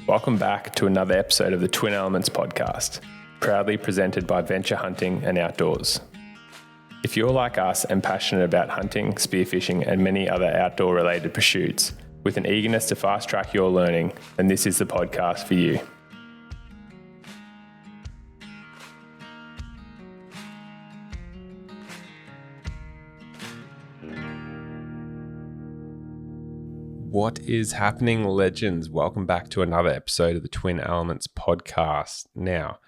Welcome back to another episode of the Twin Elements podcast, proudly presented by Venture Hunting and Outdoors. If you're like us and passionate about hunting, spearfishing, and many other outdoor-related pursuits, with an eagerness to fast-track your learning, then this is the podcast for you. What is happening, legends? Welcome back to another episode of the Twin Elements podcast. Now,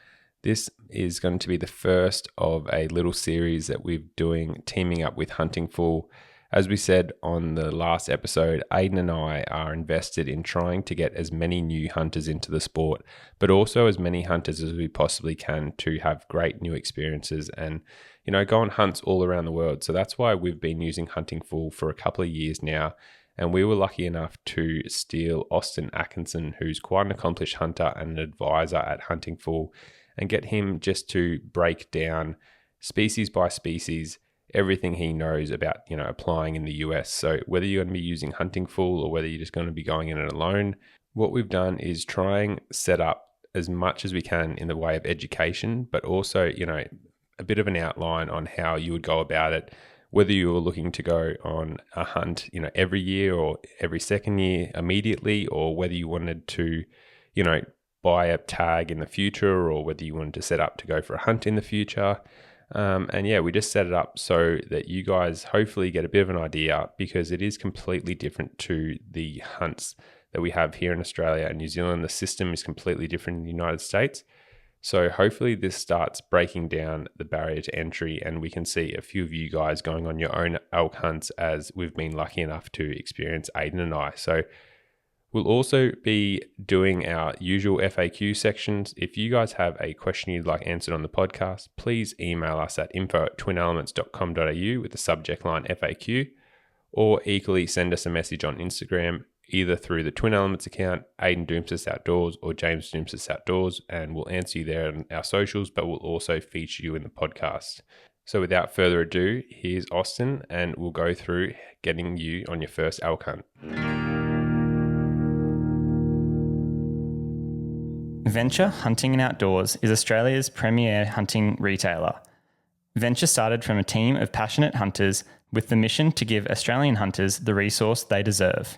this is going to be the first of a little series that we're doing, teaming up with Huntin Fool. As we said on the last episode, Aidan and I are invested in trying to get as many new hunters into the sport, but also as many hunters as we possibly can to have great new experiences and, go on hunts all around the world. So that's why we've been using Huntin Fool for a couple of years now. And we were lucky enough to steal Austin Atkinson, who's quite an accomplished hunter and an advisor at Huntin Fool, and get him just to break down species by species, everything he knows about, applying in the US. So whether you're going to be using Huntin Fool or whether you're just going to be going in it alone, what we've done is try and set up as much as we can in the way of education, but also, a bit of an outline on how you would go about it, whether you were looking to go on a hunt, every year or every second year immediately, or whether you wanted to, buy a tag in the future, or whether you wanted to set up to go for a hunt in the future. We just set it up so that you guys hopefully get a bit of an idea, because it is completely different to the hunts that we have here in Australia and New Zealand. The system is completely different in the United States. So hopefully this starts breaking down the barrier to entry, and we can see a few of you guys going on your own elk hunts, as we've been lucky enough to experience Aidan and I. So we'll also be doing our usual FAQ sections. If you guys have a question you'd like answered on the podcast, please email us at info@twinelements.com.au with the subject line FAQ, or equally send us a message on Instagram, either through the Twin Elements account, Aidan Doumtsis Outdoors, or James Doumtsis Outdoors, and we'll answer you there on our socials, but we'll also feature you in the podcast. So without further ado, here's Austin, and we'll go through getting you on your first elk hunt. Venture Hunting and Outdoors is Australia's premier hunting retailer. Venture started from a team of passionate hunters with the mission to give Australian hunters the resource they deserve.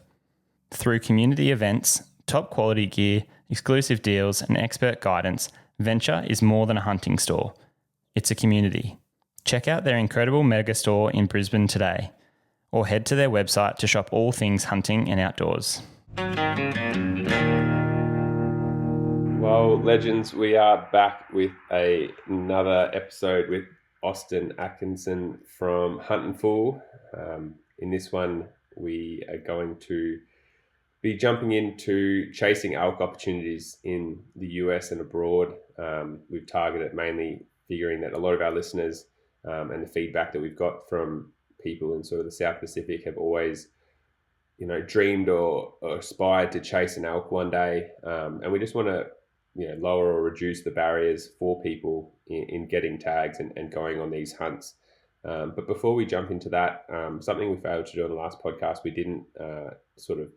Through community events, top quality gear, exclusive deals, and expert guidance, Venture is more than a hunting store. It's a community. Check out their incredible mega store in Brisbane today, or head to their website to shop all things hunting and outdoors. Well, legends, we are back with another episode with Austin Atkinson from Huntin Fool. In this one, we are going to be jumping into chasing elk opportunities in the US and abroad. We've targeted mainly figuring that a lot of our listeners and the feedback that we've got from people in sort of the South Pacific have always, dreamed or aspired to chase an elk one day. And we just want to, lower or reduce the barriers for people in getting tags and going on these hunts. But before we jump into that, something we failed to do on the last podcast, we didn't sort of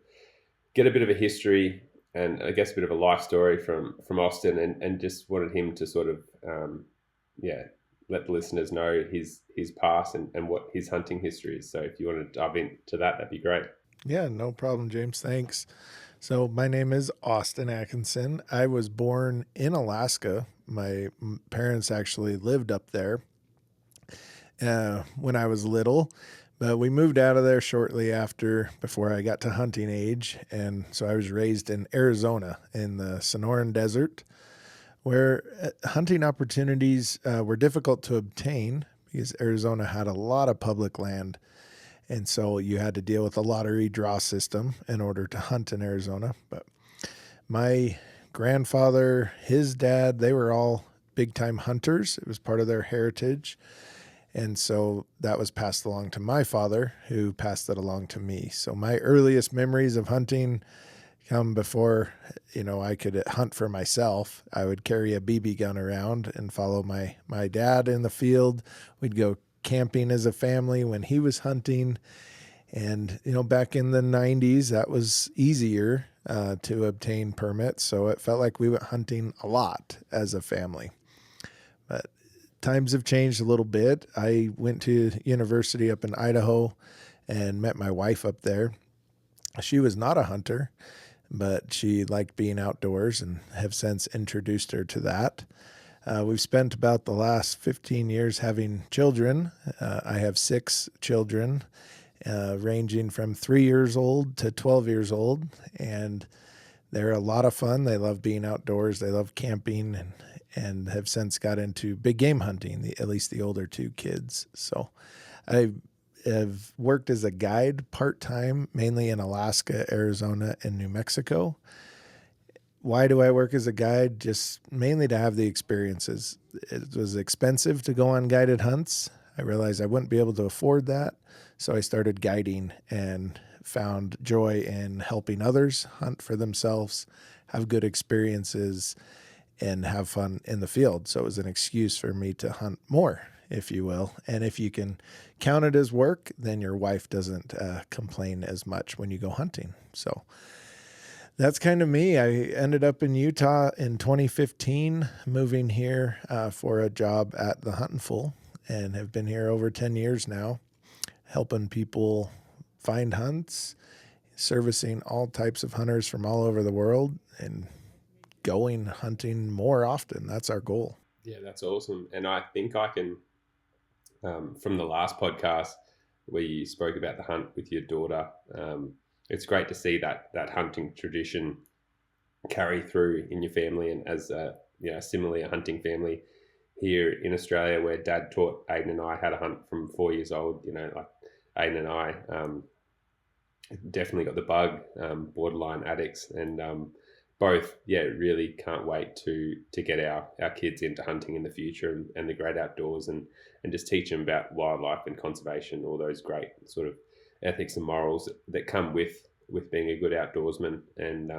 get a bit of a history and I guess a bit of a life story from Austin, and just wanted him to sort of, let the listeners know his past and what his hunting history is. So if you want to dive into that, that'd be great. Yeah, no problem, James. Thanks. So my name is Austin Atkinson. I was born in Alaska. My parents actually lived up there when I was little. But we moved out of there shortly before I got to hunting age. And so I was raised in Arizona in the Sonoran Desert, where hunting opportunities were difficult to obtain because Arizona had a lot of public land. And so you had to deal with a lottery draw system in order to hunt in Arizona. But my grandfather, his dad, they were all big-time hunters. It was part of their heritage. And so that was passed along to my father, who passed it along to me. So my earliest memories of hunting come before, I could hunt for myself. I would carry a BB gun around and follow my dad in the field. We'd go camping as a family when he was hunting. And, back in the 90s, that was easier to obtain permits. So it felt like we went hunting a lot as a family. But times have changed a little bit. I went to university up in Idaho and met my wife up there. She was not a hunter, but she liked being outdoors and have since introduced her to that. We've spent about the last 15 years having children. I have 6 children, ranging from 3 years old to 12 years old, and they're a lot of fun. They love being outdoors. They love camping, and have since got into big game hunting, at least the older 2 kids. So I have worked as a guide part-time, mainly in Alaska, Arizona, and New Mexico. Why do I work as a guide? Just mainly to have the experiences. It was expensive to go on guided hunts. I realized I wouldn't be able to afford that. So I started guiding and found joy in helping others hunt for themselves, have good experiences, and have fun in the field. So it was an excuse for me to hunt more, if you will. And if you can count it as work, then your wife doesn't complain as much when you go hunting. So that's kind of me. I ended up in Utah in 2015, moving here for a job at the Huntin Fool, and have been here over 10 years now, helping people find hunts, servicing all types of hunters from all over the world, and going hunting more often. That's our goal. Yeah, that's awesome. And I think I can, from the last podcast where you spoke about the hunt with your daughter, it's great to see that hunting tradition carry through in your family, and as similarly a hunting family here in Australia, where Dad taught Aiden and I how to hunt from 4 years old. Like Aiden and I definitely got the bug, borderline addicts, and both really can't wait to get our kids into hunting in the future and the great outdoors, and just teach them about wildlife and conservation, all those great sort of ethics and morals that come with being a good outdoorsman. And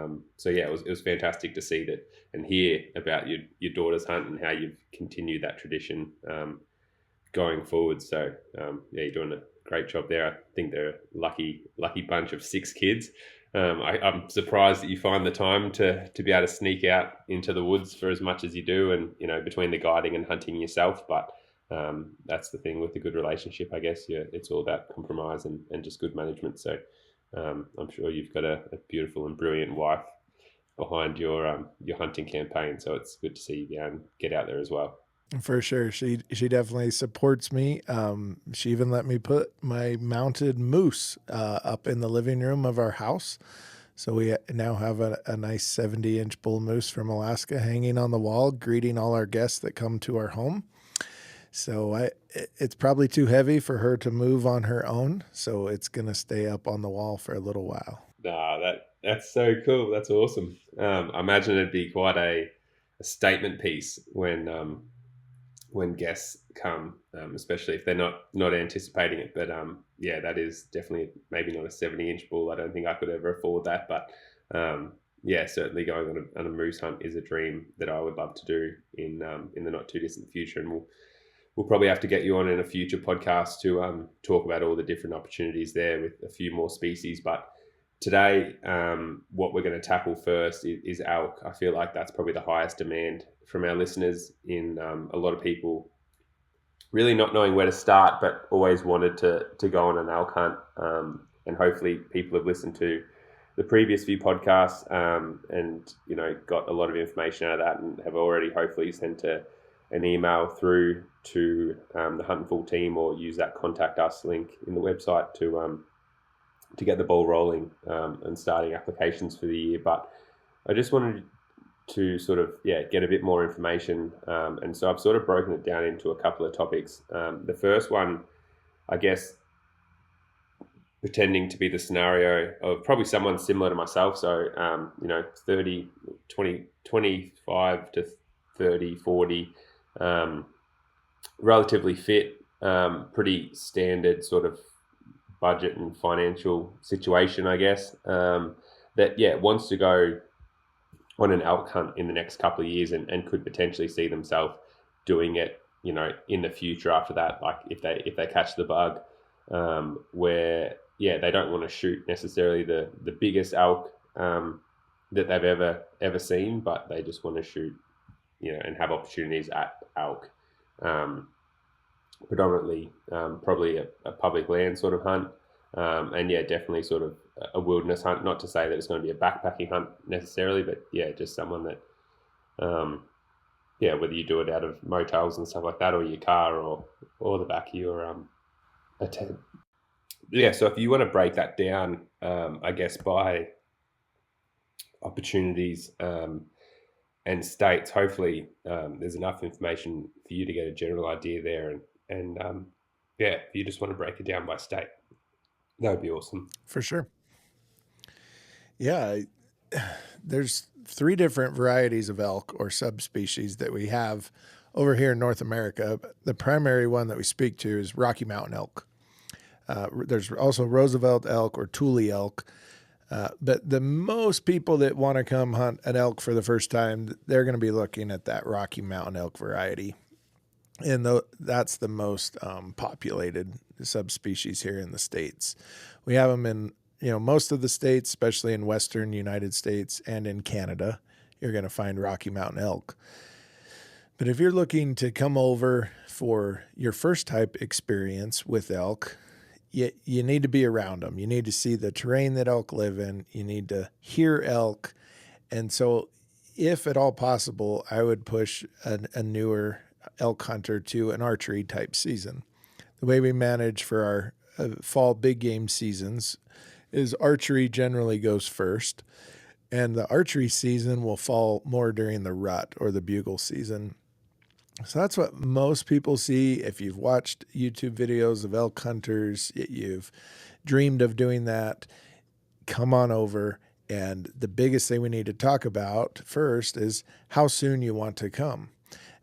it was fantastic to see that and hear about your daughter's hunt and how you've continued that tradition going forward. So you're doing a great job there. I think they're a lucky bunch of 6 kids. I'm surprised that you find the time to be able to sneak out into the woods for as much as you do, and between the guiding and hunting yourself. But that's the thing with a good relationship, I guess. It's all about compromise and just good management. So I'm sure you've got a beautiful and brilliant wife behind your hunting campaign. So it's good to see you get out there as well. For sure. She definitely supports me. She even let me put my mounted moose up in the living room of our house. So we now have a nice 70-inch bull moose from Alaska hanging on the wall, greeting all our guests that come to our home. So it's probably too heavy for her to move on her own. So it's going to stay up on the wall for a little while. That's so cool. That's awesome. I imagine it'd be quite a statement piece when guests come, especially if they're not anticipating it. But that is definitely maybe not a 70-inch bull. I don't think I could ever afford that. But certainly going on a moose hunt is a dream that I would love to do in the not too distant future. And we'll probably have to get you on in a future podcast to talk about all the different opportunities there with a few more species. But today, what we're going to tackle first is elk. I feel like that's probably the highest demand from our listeners, in a lot of people really not knowing where to start, but always wanted to go on an elk hunt. And hopefully people have listened to the previous few podcasts and got a lot of information out of that, and have already hopefully sent an email through to the Huntin Fool team, or use that contact us link in the website to get the ball rolling and starting applications for the year. But I just wanted to sort of get a bit more information, and so I've sort of broken it down into a couple of topics. The first one, I guess, pretending to be the scenario of probably someone similar to myself, so 25 to 30, 40, relatively fit, pretty standard sort of budget and financial situation, I guess, that wants to go on an elk hunt in the next couple of years, and could potentially see themselves doing it, in the future after that. Like if they catch the bug, where they don't want to shoot necessarily the biggest elk that they've ever seen, but they just want to shoot, and have opportunities at elk. Predominantly, probably a public land sort of hunt, and definitely sort of a wilderness hunt. Not to say that it's going to be a backpacking hunt necessarily, but just someone that, whether you do it out of motels and stuff like that, or your car, or the back of your a tent. So if you want to break that down, I guess by opportunities and states, hopefully there's enough information for you to get a general idea there, and if you just want to break it down by state, that would be awesome. For sure. Yeah, there's 3 different varieties of elk or subspecies that we have over here in North America. The primary one that we speak to is Rocky Mountain elk. There's also Roosevelt elk or Thule elk. But the most people that want to come hunt an elk for the first time, they're going to be looking at that Rocky Mountain elk variety. And that's the most populated subspecies here in the States. We have them in most of the states, especially in Western United States and in Canada. You're going to find Rocky Mountain elk. But if you're looking to come over for your first type experience with elk, you need to be around them. You need to see the terrain that elk live in. You need to hear elk. And so if at all possible, I would push a newer elk hunter to an archery type season. The way we manage for our fall big game seasons is archery generally goes first, and the archery season will fall more during the rut or the bugle season. So that's what most people see. If you've watched YouTube videos of elk hunters, you've dreamed of doing that, come on over. And the biggest thing we need to talk about first is how soon you want to come.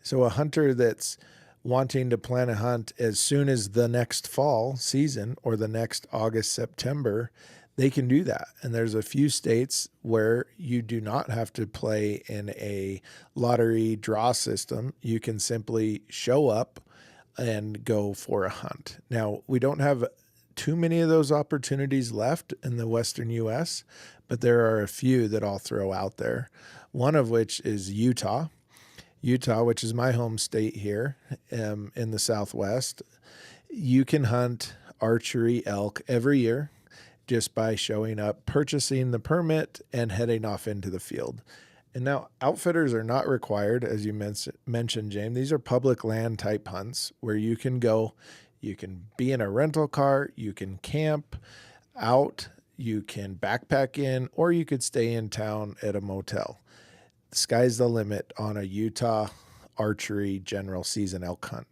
So a hunter that's wanting to plan a hunt as soon as the next fall season or the next August, September, they can do that. And there's a few states where you do not have to play in a lottery draw system. You can simply show up and go for a hunt. Now, we don't have too many of those opportunities left in the Western U.S., but there are a few that I'll throw out there. One of which is Utah, which is my home state here in the Southwest. You can hunt archery elk every year just by showing up, purchasing the permit, and heading off into the field. And now outfitters are not required, as you mentioned, James. These are public land type hunts where you can go, you can be in a rental car, you can camp out, you can backpack in, or you could stay in town at a motel. The sky's the limit on a Utah archery general season elk hunt.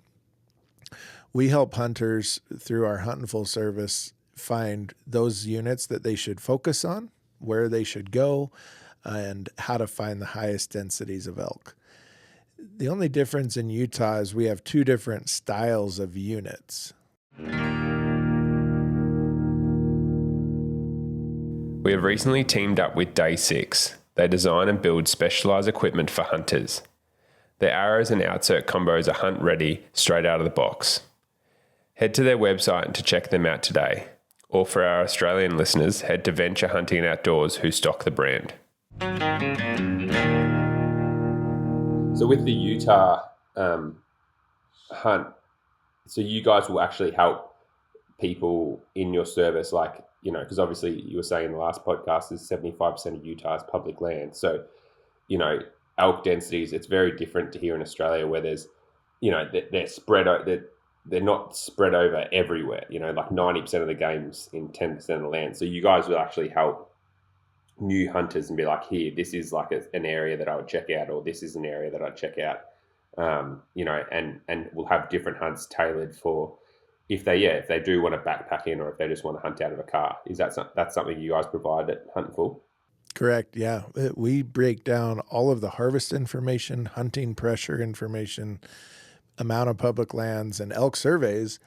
We help hunters through our Huntin Fool service find those units that they should focus on, where they should go, and how to find the highest densities of elk. The only difference in Utah is we have 2 different styles of units. We have recently teamed up with Day 6. They design and build specialized equipment for hunters. Their arrows and outsert combos are hunt ready straight out of the box. Head to their website to check them out today. Or for our Australian listeners, head to Venture Hunting Outdoors, who stock the brand. So with the Utah hunt, so you guys will actually help people in your service, like, because obviously you were saying in the last podcast is 75% of Utah is public land. So, elk densities, it's very different to here in Australia where there's, they're spread out, they're not spread over everywhere, like 90% of the game's in 10% of the land. So you guys will actually help new hunters and be like, here, this is like an area that I would check out, or this is an area that I'd check out, and we'll have different hunts tailored for if they do want to backpack in, or if they just want to hunt out of a car. That's something you guys provide at Huntin Fool? Correct. Yeah. We break down all of the harvest information, hunting pressure information, amount of public lands, and elk surveys,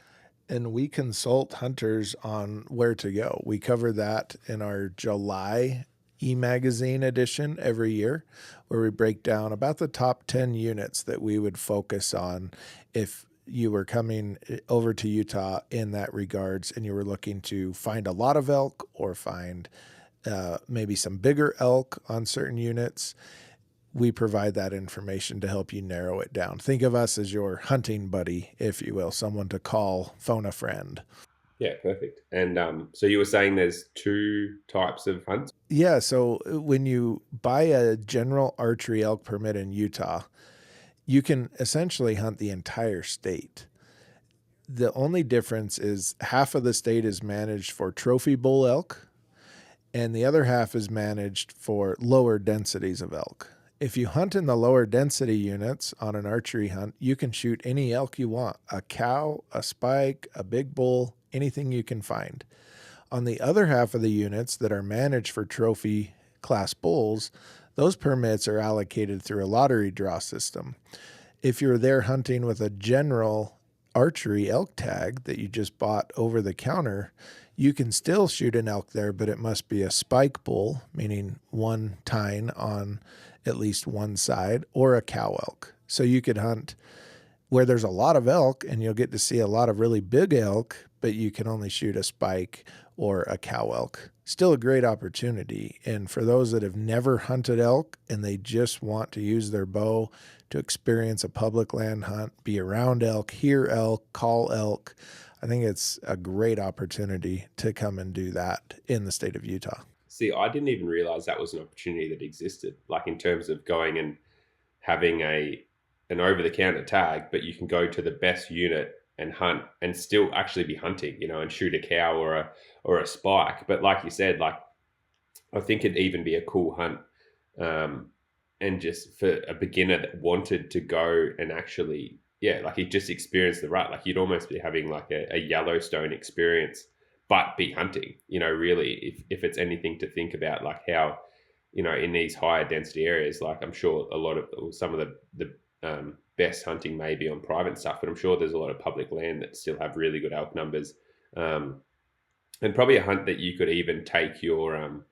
and we consult hunters on where to go. We cover that in our July e-magazine edition every year, where we break down about the top 10 units that we would focus on if you were coming over to Utah in that regards, and you were looking to find a lot of elk or find maybe some bigger elk on certain units. We provide that information to help you narrow it down. Think of us as your hunting buddy, if you will, someone to call, phone a friend. Yeah, perfect. And so you were saying there's two types of hunts? Yeah, so when you buy a general archery elk permit in Utah, you can essentially hunt the entire state. The only difference is half of the state is managed for trophy bull elk, and the other half is managed for lower densities of elk. If you hunt in the lower density units on an archery hunt, you can shoot any elk you want, a cow, a spike, a big bull, anything you can find. On the other half of the units that are managed for trophy class bulls, those permits are allocated through a lottery draw system. If you're there hunting with a general archery elk tag that you just bought over the counter, you can still shoot an elk there, but it must be a spike bull, meaning one tine on at least one side, or a cow elk. So you could hunt where there's a lot of elk and you'll get to see a lot of really big elk, but you can only shoot a spike or a cow elk. Still a great opportunity. And for those that have never hunted elk and they just want to use their bow to experience a public land hunt, be around elk, hear elk, call elk, I think it's a great opportunity to come and do that in the state of Utah. See, I didn't even realize that was an opportunity that existed, like in terms of going and having an over-the-counter tag, but you can go to the best unit and hunt and still actually be hunting, and shoot a cow or a spike. But like you said, like I think it'd even be a cool hunt, and just for a beginner that wanted to go and actually, like he just experienced the rut. Like you'd almost be having like a Yellowstone experience, but be hunting. Really, if it's anything to think about, like how, in these higher density areas, like I'm sure some of the best hunting may be on private stuff, but I'm sure there's a lot of public land that still have really good elk numbers, and probably a hunt that you could even take your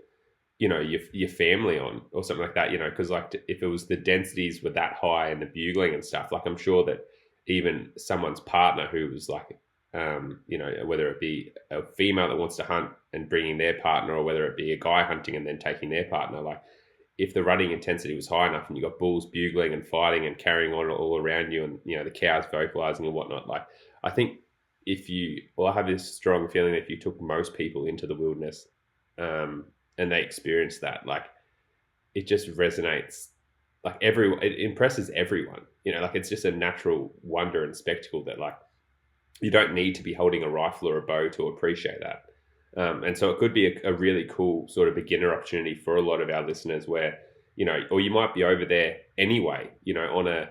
your family on or something like that, because like if it was the densities were that high and the bugling and stuff, like I'm sure that even someone's partner who was like whether it be a female that wants to hunt and bringing their partner, or whether it be a guy hunting and then taking their partner, like if the running intensity was high enough and you got bulls bugling and fighting and carrying on all around you, and the cows vocalizing and whatnot, like I think I have this strong feeling that if you took most people into the wilderness, and they experience that, like it just resonates, like it impresses everyone, like it's just a natural wonder and spectacle that like you don't need to be holding a rifle or a bow to appreciate that. And so it could be a really cool sort of beginner opportunity for a lot of our listeners where, or you might be over there anyway, on a,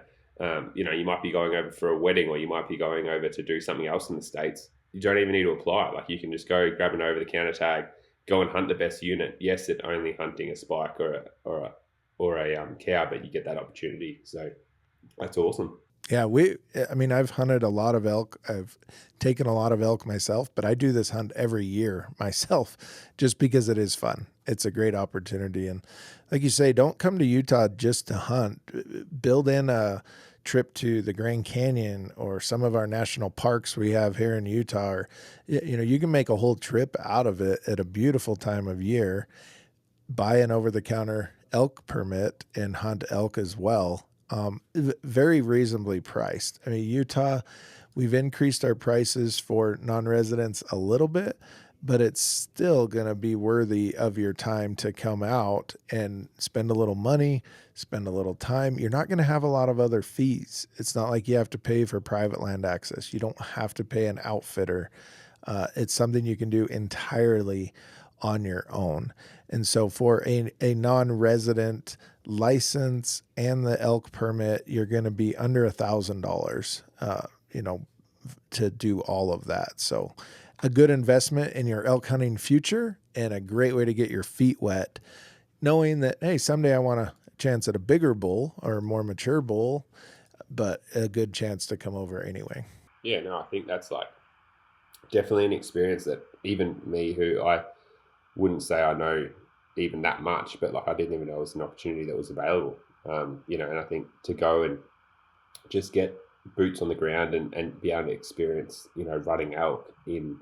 you might be going over for a wedding, or you might be going over to do something else in the States. You don't even need to apply. Like you can just go grab an over-the-counter tag, go and hunt the best unit. Yes, it's only hunting a spike or a cow, but you get that opportunity. So that's awesome. Yeah, I've hunted a lot of elk. I've taken a lot of elk myself, but I do this hunt every year myself just because it is fun. It's a great opportunity. And like you say, don't come to Utah just to hunt. Build in a trip to the Grand Canyon or some of our national parks we have here in Utah. Or, you can make a whole trip out of it at a beautiful time of year. Buy an over-the-counter elk permit and hunt elk as well. Very reasonably priced. I mean, Utah, we've increased our prices for non-residents a little bit, but it's still going to be worthy of your time to come out and spend a little money, spend a little time. You're not going to have a lot of other fees. It's not like you have to pay for private land access. You don't have to pay an outfitter. It's something you can do entirely on your own. And so for a non-resident license and the elk permit, you're going to be under $1,000, to do all of that. So a good investment in your elk hunting future and a great way to get your feet wet, knowing that, hey, someday I want a chance at a bigger bull or a more mature bull, but a good chance to come over anyway. Yeah, no, I think that's like definitely an experience that even me, who I wouldn't say I know even that much, but like I didn't even know it was an opportunity that was available. And I think to go and just get boots on the ground and be able to experience, running elk in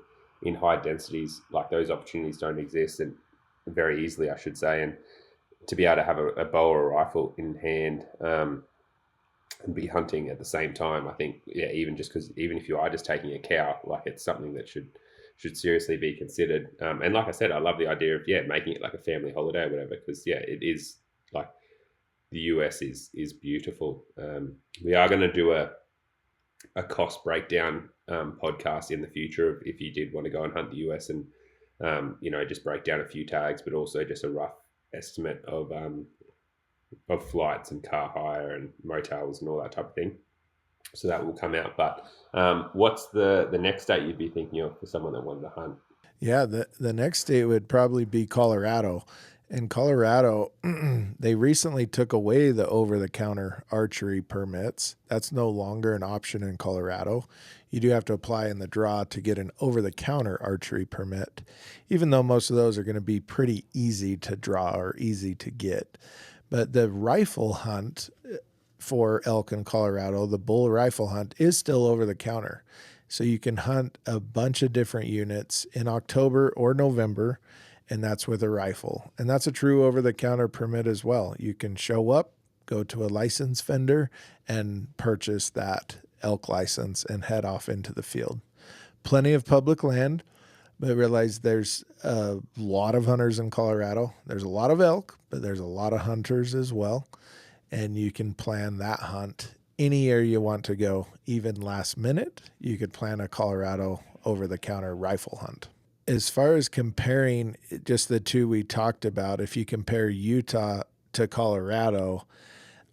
high densities, like those opportunities don't exist. And very easily, I should say, and to be able to have a bow or a rifle in hand and be hunting at the same time, I think, yeah, even just because even if you are just taking a cow, like it's something that should seriously be considered. And like I said, I love the idea of making it like a family holiday or whatever, because it is like the US is beautiful. We are going to do a cost breakdown podcast in the future if you did want to go and hunt the US and just break down a few tags, but also just a rough estimate of flights and car hire and motels and all that type of thing. So that will come out. But what's the next state you'd be thinking of for someone that wanted to hunt? Yeah, the next state would probably be Colorado. In Colorado, they recently took away the over-the-counter archery permits. That's no longer an option in Colorado. You do have to apply in the draw to get an over-the-counter archery permit, even though most of those are going to be pretty easy to draw or easy to get. But the rifle hunt for elk in Colorado, the bull rifle hunt, is still over-the-counter. So you can hunt a bunch of different units in October or November, and that's with a rifle. And that's a true over-the-counter permit as well. You can show up, go to a license vendor, and purchase that elk license and head off into the field. Plenty of public land, but realize there's a lot of hunters in Colorado. There's a lot of elk, but there's a lot of hunters as well. And you can plan that hunt any year you want to go, even last minute. You could plan a Colorado over-the-counter rifle hunt. As far as comparing just the two we talked about, if you compare Utah to Colorado,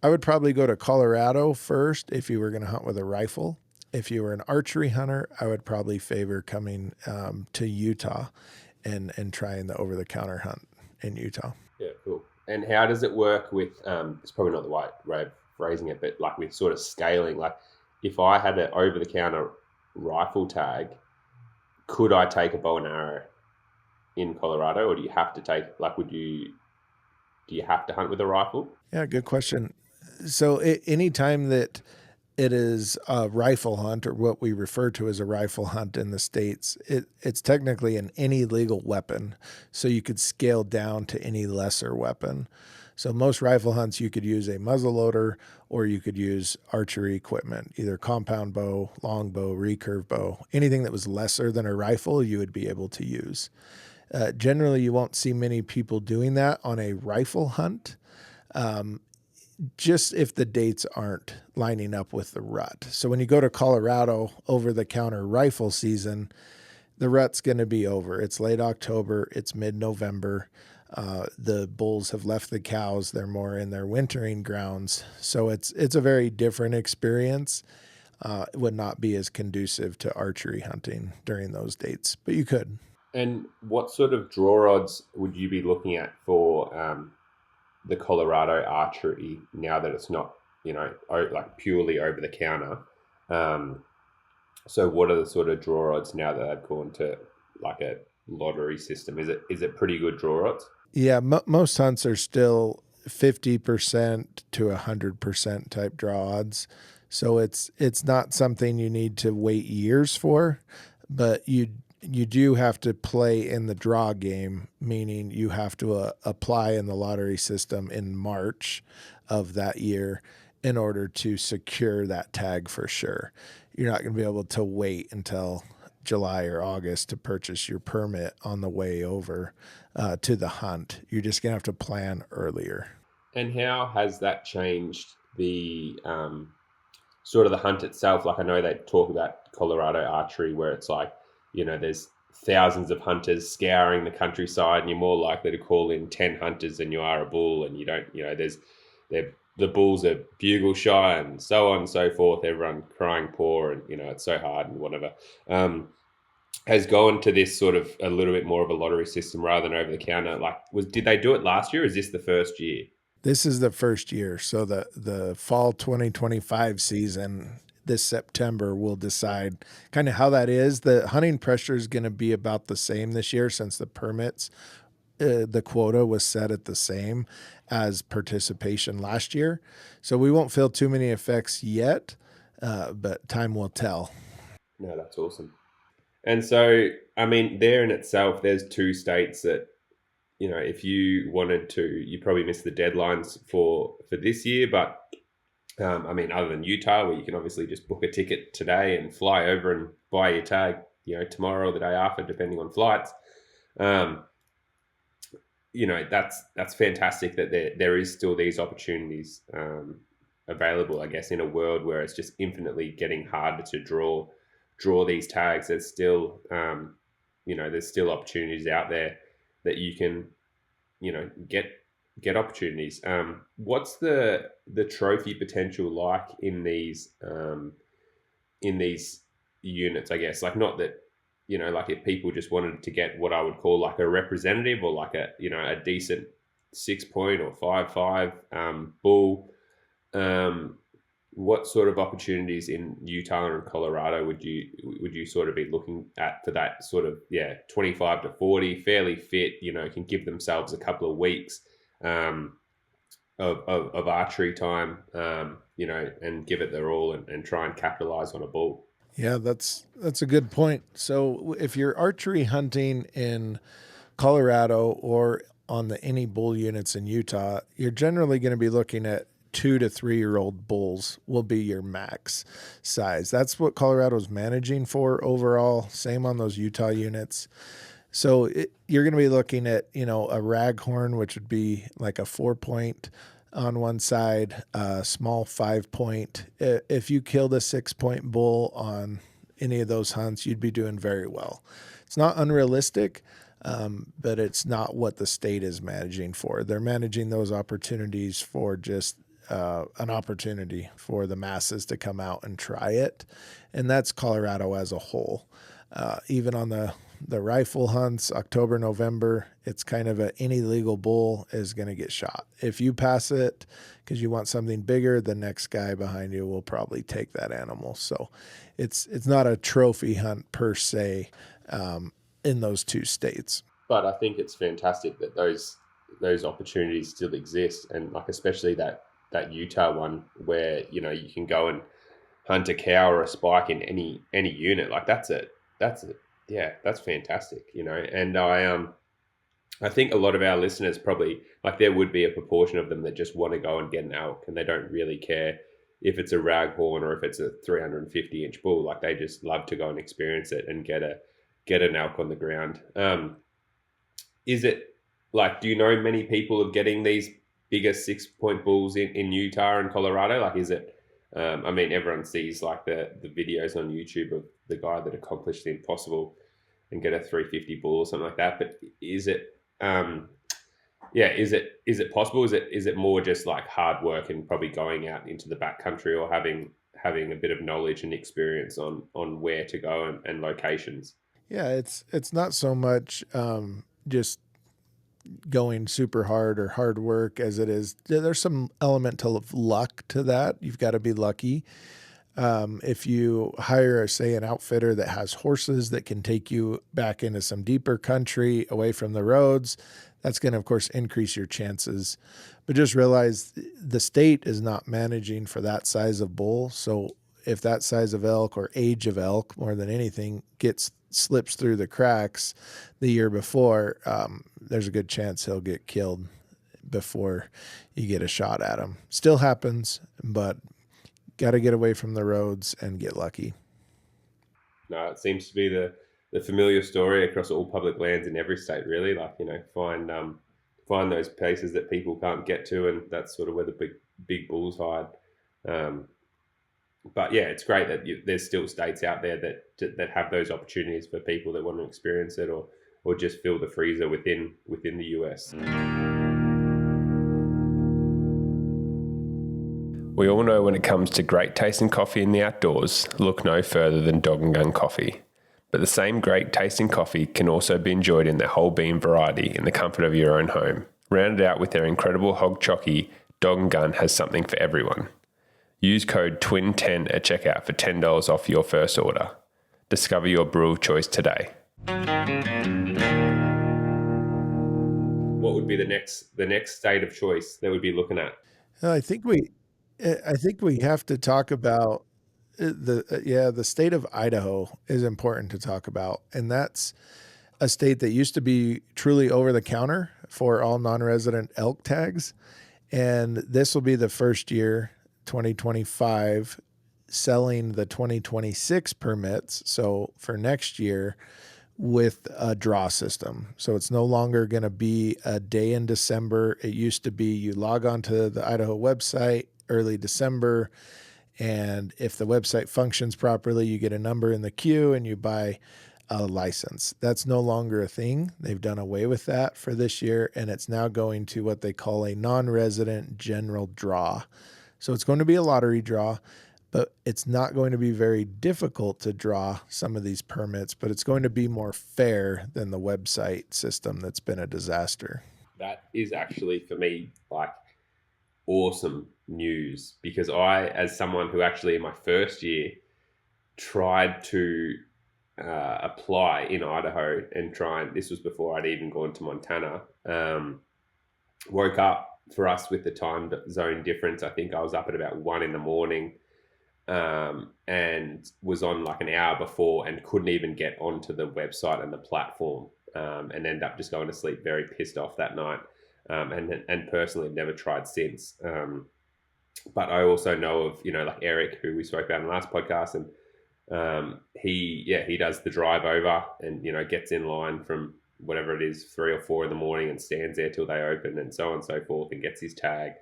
I would probably go to Colorado first if you were going to hunt with a rifle. If you were an archery hunter, I would probably favor coming to Utah and trying the over-the-counter hunt in Utah. Yeah, cool. And how does it work with, it's probably not the right way of phrasing it, but like with sort of scaling, like if I had an over-the-counter rifle tag, could I take a bow and arrow in Colorado, or do you have to take, like, do you have to hunt with a rifle? Yeah, good question. So anytime that it is a rifle hunt, or what we refer to as a rifle hunt in the States, it's technically any legal weapon. So you could scale down to any lesser weapon. So most rifle hunts, you could use a muzzleloader, or you could use archery equipment, either compound bow, long bow, recurve bow. Anything that was lesser than a rifle, you would be able to use. Generally, you won't see many people doing that on a rifle hunt, just if the dates aren't lining up with the rut. So when you go to Colorado over-the-counter rifle season, the rut's going to be over. It's late October. It's mid-November. The bulls have left the cows. They're more in their wintering grounds. So it's a very different experience. It would not be as conducive to archery hunting during those dates, but you could. And what sort of draw odds would you be looking at for the Colorado archery now that it's not, like purely over the counter? So what are the sort of draw odds now that they've gone to like a lottery system? Is it pretty good draw odds? Yeah, most hunts are still 50% to 100% type draw odds. So it's not something you need to wait years for, but you do have to play in the draw game, meaning you have to apply in the lottery system in March of that year in order to secure that tag for sure. You're not going to be able to wait until July or August to purchase your permit on the way over to the hunt. You're just going to have to plan earlier. And how has that changed the sort of the hunt itself? Like I know they talk about Colorado archery where it's like, there's thousands of hunters scouring the countryside and you're more likely to call in 10 hunters than you are a bull, and you don't, the bulls are bugle shy and so on and so forth, everyone crying poor and, it's so hard and whatever. Has gone to this sort of a little bit more of a lottery system rather than over the counter. Like, did they do it last year, or is this the first year? This is the first year. So the fall 2025 season this September will decide kind of how that is. The hunting pressure is going to be about the same this year since the permits, the quota was set at the same as participation last year. So we won't feel too many effects yet, but time will tell. No, that's awesome. And so, I mean, there in itself, there's two states that if you wanted to, you probably missed the deadlines for this year. But other than Utah, where you can obviously just book a ticket today and fly over and buy your tag, tomorrow or the day after, depending on flights. That's fantastic that there is still these opportunities available. I guess in a world where it's just infinitely getting harder to draw these tags, there's still there's still opportunities out there that you can get opportunities. What's the trophy potential like in these units? I guess, like, not that like if people just wanted to get what I would call like a representative or like a decent 6-point or 5.5 bull. What sort of opportunities in Utah and Colorado would you sort of be looking at for that sort of 25 to 40, fairly fit, can give themselves a couple of weeks of archery time, and give it their all and try and capitalize on a bull? Yeah, that's a good point. So if you're archery hunting in Colorado or on the any bull units in Utah, you're generally going to be looking at 2 to 3 year old bulls will be your max size. That's what Colorado's managing for overall. Same on those Utah units. So you're going to be looking at, a raghorn, which would be like a 4-point on one side, a small 5-point. If you killed a 6-point bull on any of those hunts, you'd be doing very well. It's not unrealistic, but it's not what the state is managing for. They're managing those opportunities for just an opportunity for the masses to come out and try it. And that's Colorado as a whole. Even on the rifle hunts, October, November, it's kind of any legal bull is going to get shot. If you pass it because you want something bigger, the next guy behind you will probably take that animal. So it's not a trophy hunt per se in those two states. But I think it's fantastic that those opportunities still exist, and like especially that Utah one where you can go and hunt a cow or a spike in any unit. Like that's fantastic, and I think a lot of our listeners probably, like, there would be a proportion of them that just want to go and get an elk and they don't really care if it's a raghorn or if it's a 350-inch bull. Like, they just love to go and experience it and get an elk on the ground. Is it like, do you know many people of getting these bigger 6-point bulls in Utah and Colorado? Like, is it, everyone sees like the videos on YouTube of the guy that accomplished the impossible and get a 350 bull or something like that. But is it, is it possible? Is it more just like hard work and probably going out into the backcountry or having a bit of knowledge and experience on where to go and locations? Yeah, it's not so much just going super hard or hard work as it is. There's some element of luck to that. You've got to be lucky. If you hire, say, an outfitter that has horses that can take you back into some deeper country away from the roads, that's going to, of course, increase your chances. But just realize the state is not managing for that size of bull. So if that size of elk or age of elk, more than anything, slips through the cracks the year before, there's a good chance he'll get killed before you get a shot at him. Still happens, but got to get away from the roads and get lucky. No, it seems to be the familiar story across all public lands in every state, really. Like, find those places that people can't get to, and that's sort of where the big bulls hide. But yeah, it's great that there's still states out there that have those opportunities for people that want to experience it or just fill the freezer within the US. We all know when it comes to great tasting coffee in the outdoors, look no further than Dog and Gun Coffee. But the same great tasting coffee can also be enjoyed in their whole bean variety in the comfort of your own home. Rounded out with their incredible hog chockey, Dog and Gun has something for everyone. Use code TWIN10 at checkout for $10 off your first order. Discover your brew of choice today. What would be the next state of choice that we'd be looking at? I think we have to talk about the state of Idaho is important to talk about, and that's a state that used to be truly over the counter for all non-resident elk tags. And this will be the first year, 2025, selling the 2026 permits. So for next year, with a draw system. So it's no longer going to be a day in December. It used to be you log on to the Idaho website early December, and if the website functions properly, you get a number in the queue and you buy a license. That's no longer a thing. They've done away with that for this year, and it's now going to what they call a non-resident general draw. So it's going to be a lottery draw, but it's not going to be very difficult to draw some of these permits, but it's going to be more fair than the website system that's been a disaster. That is actually, for me, like awesome news, because I, as someone who actually in my first year tried to apply in Idaho and this was before I'd even gone to Montana, woke up for us with the time zone difference. I think I was up at about 1 a.m. And was on like an hour before and couldn't even get onto the website and the platform, and ended up just going to sleep very pissed off that night, and personally never tried since. But I also know of, like Eric, who we spoke about in the last podcast, and he does the drive over and, gets in line from whatever it is, 3 or 4 in the morning, and stands there till they open and so on and so forth, and gets his tag,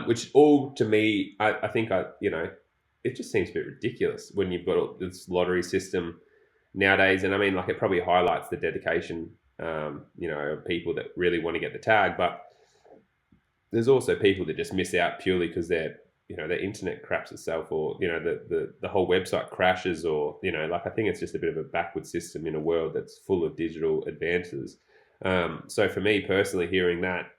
which all to me, I think it just seems a bit ridiculous when you've got this lottery system nowadays. And I mean, like, it probably highlights the dedication, of people that really want to get the tag. But there's also people that just miss out purely because their internet craps itself, or, the whole website crashes, or, I think it's just a bit of a backward system in a world that's full of digital advances. So for me personally, hearing that,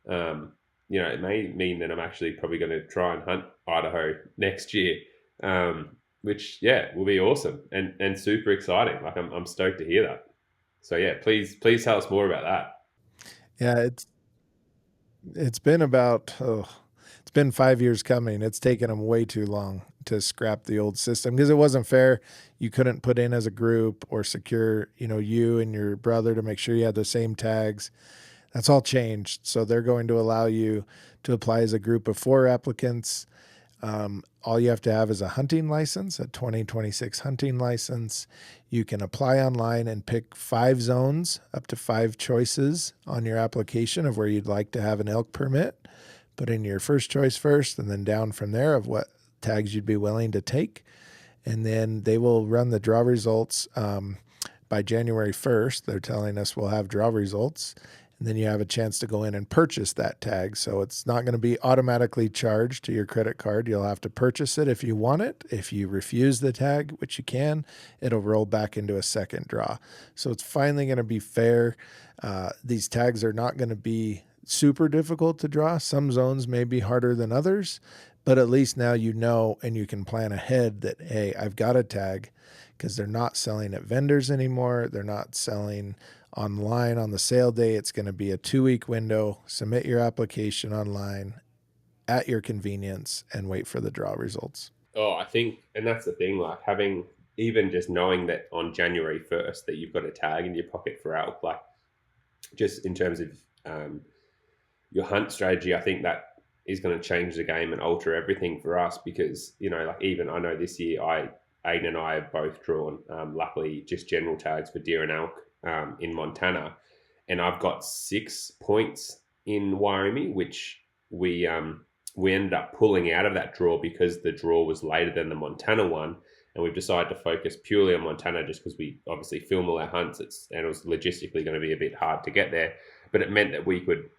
it may mean that I'm actually probably going to try and hunt Idaho next year. Which will be awesome and super exciting. Like, I'm stoked to hear that. So please tell us more about that. Yeah, it's been it's been 5 years coming. It's taken them way too long to scrap the old system because it wasn't fair. You couldn't put in as a group or secure, you and your brother to make sure you had the same tags. That's all changed. So they're going to allow you to apply as a group of 4 applicants. All you have to have is a hunting license, a 2026 hunting license. You can apply online and pick 5 zones, up to 5 choices on your application of where you'd like to have an elk permit. Put in your first choice first, and then down from there of what tags you'd be willing to take. And then they will run the draw results by January 1st. They're telling us we'll have draw results. And then you have a chance to go in and purchase that tag. So it's not going to be automatically charged to your credit card. You'll have to purchase it if you want it. If you refuse the tag, which you can, it'll roll back into a second draw. So it's finally going to be fair. These tags are not going to be super difficult to draw. Some zones may be harder than others, but at least now and you can plan ahead that, hey, I've got a tag, because they're not selling at vendors anymore. They're not selling online on the sale day. It's going to be a 2-week window. Submit your application online at your convenience and wait for the draw results. Oh, I think, and that's the thing, like having, even just knowing that on January 1st that you've got a tag in your pocket for elk, like just in terms of your hunt strategy, I think that is going to change the game and alter everything for us, because, like even I know this year, Aiden and I have both drawn, luckily, just general tags for deer and elk in Montana, and I've got 6 points in Wyoming, which we ended up pulling out of that draw because the draw was later than the Montana one, and we've decided to focus purely on Montana just because we obviously film all our hunts, and it was logistically going to be a bit hard to get there, but it meant that we could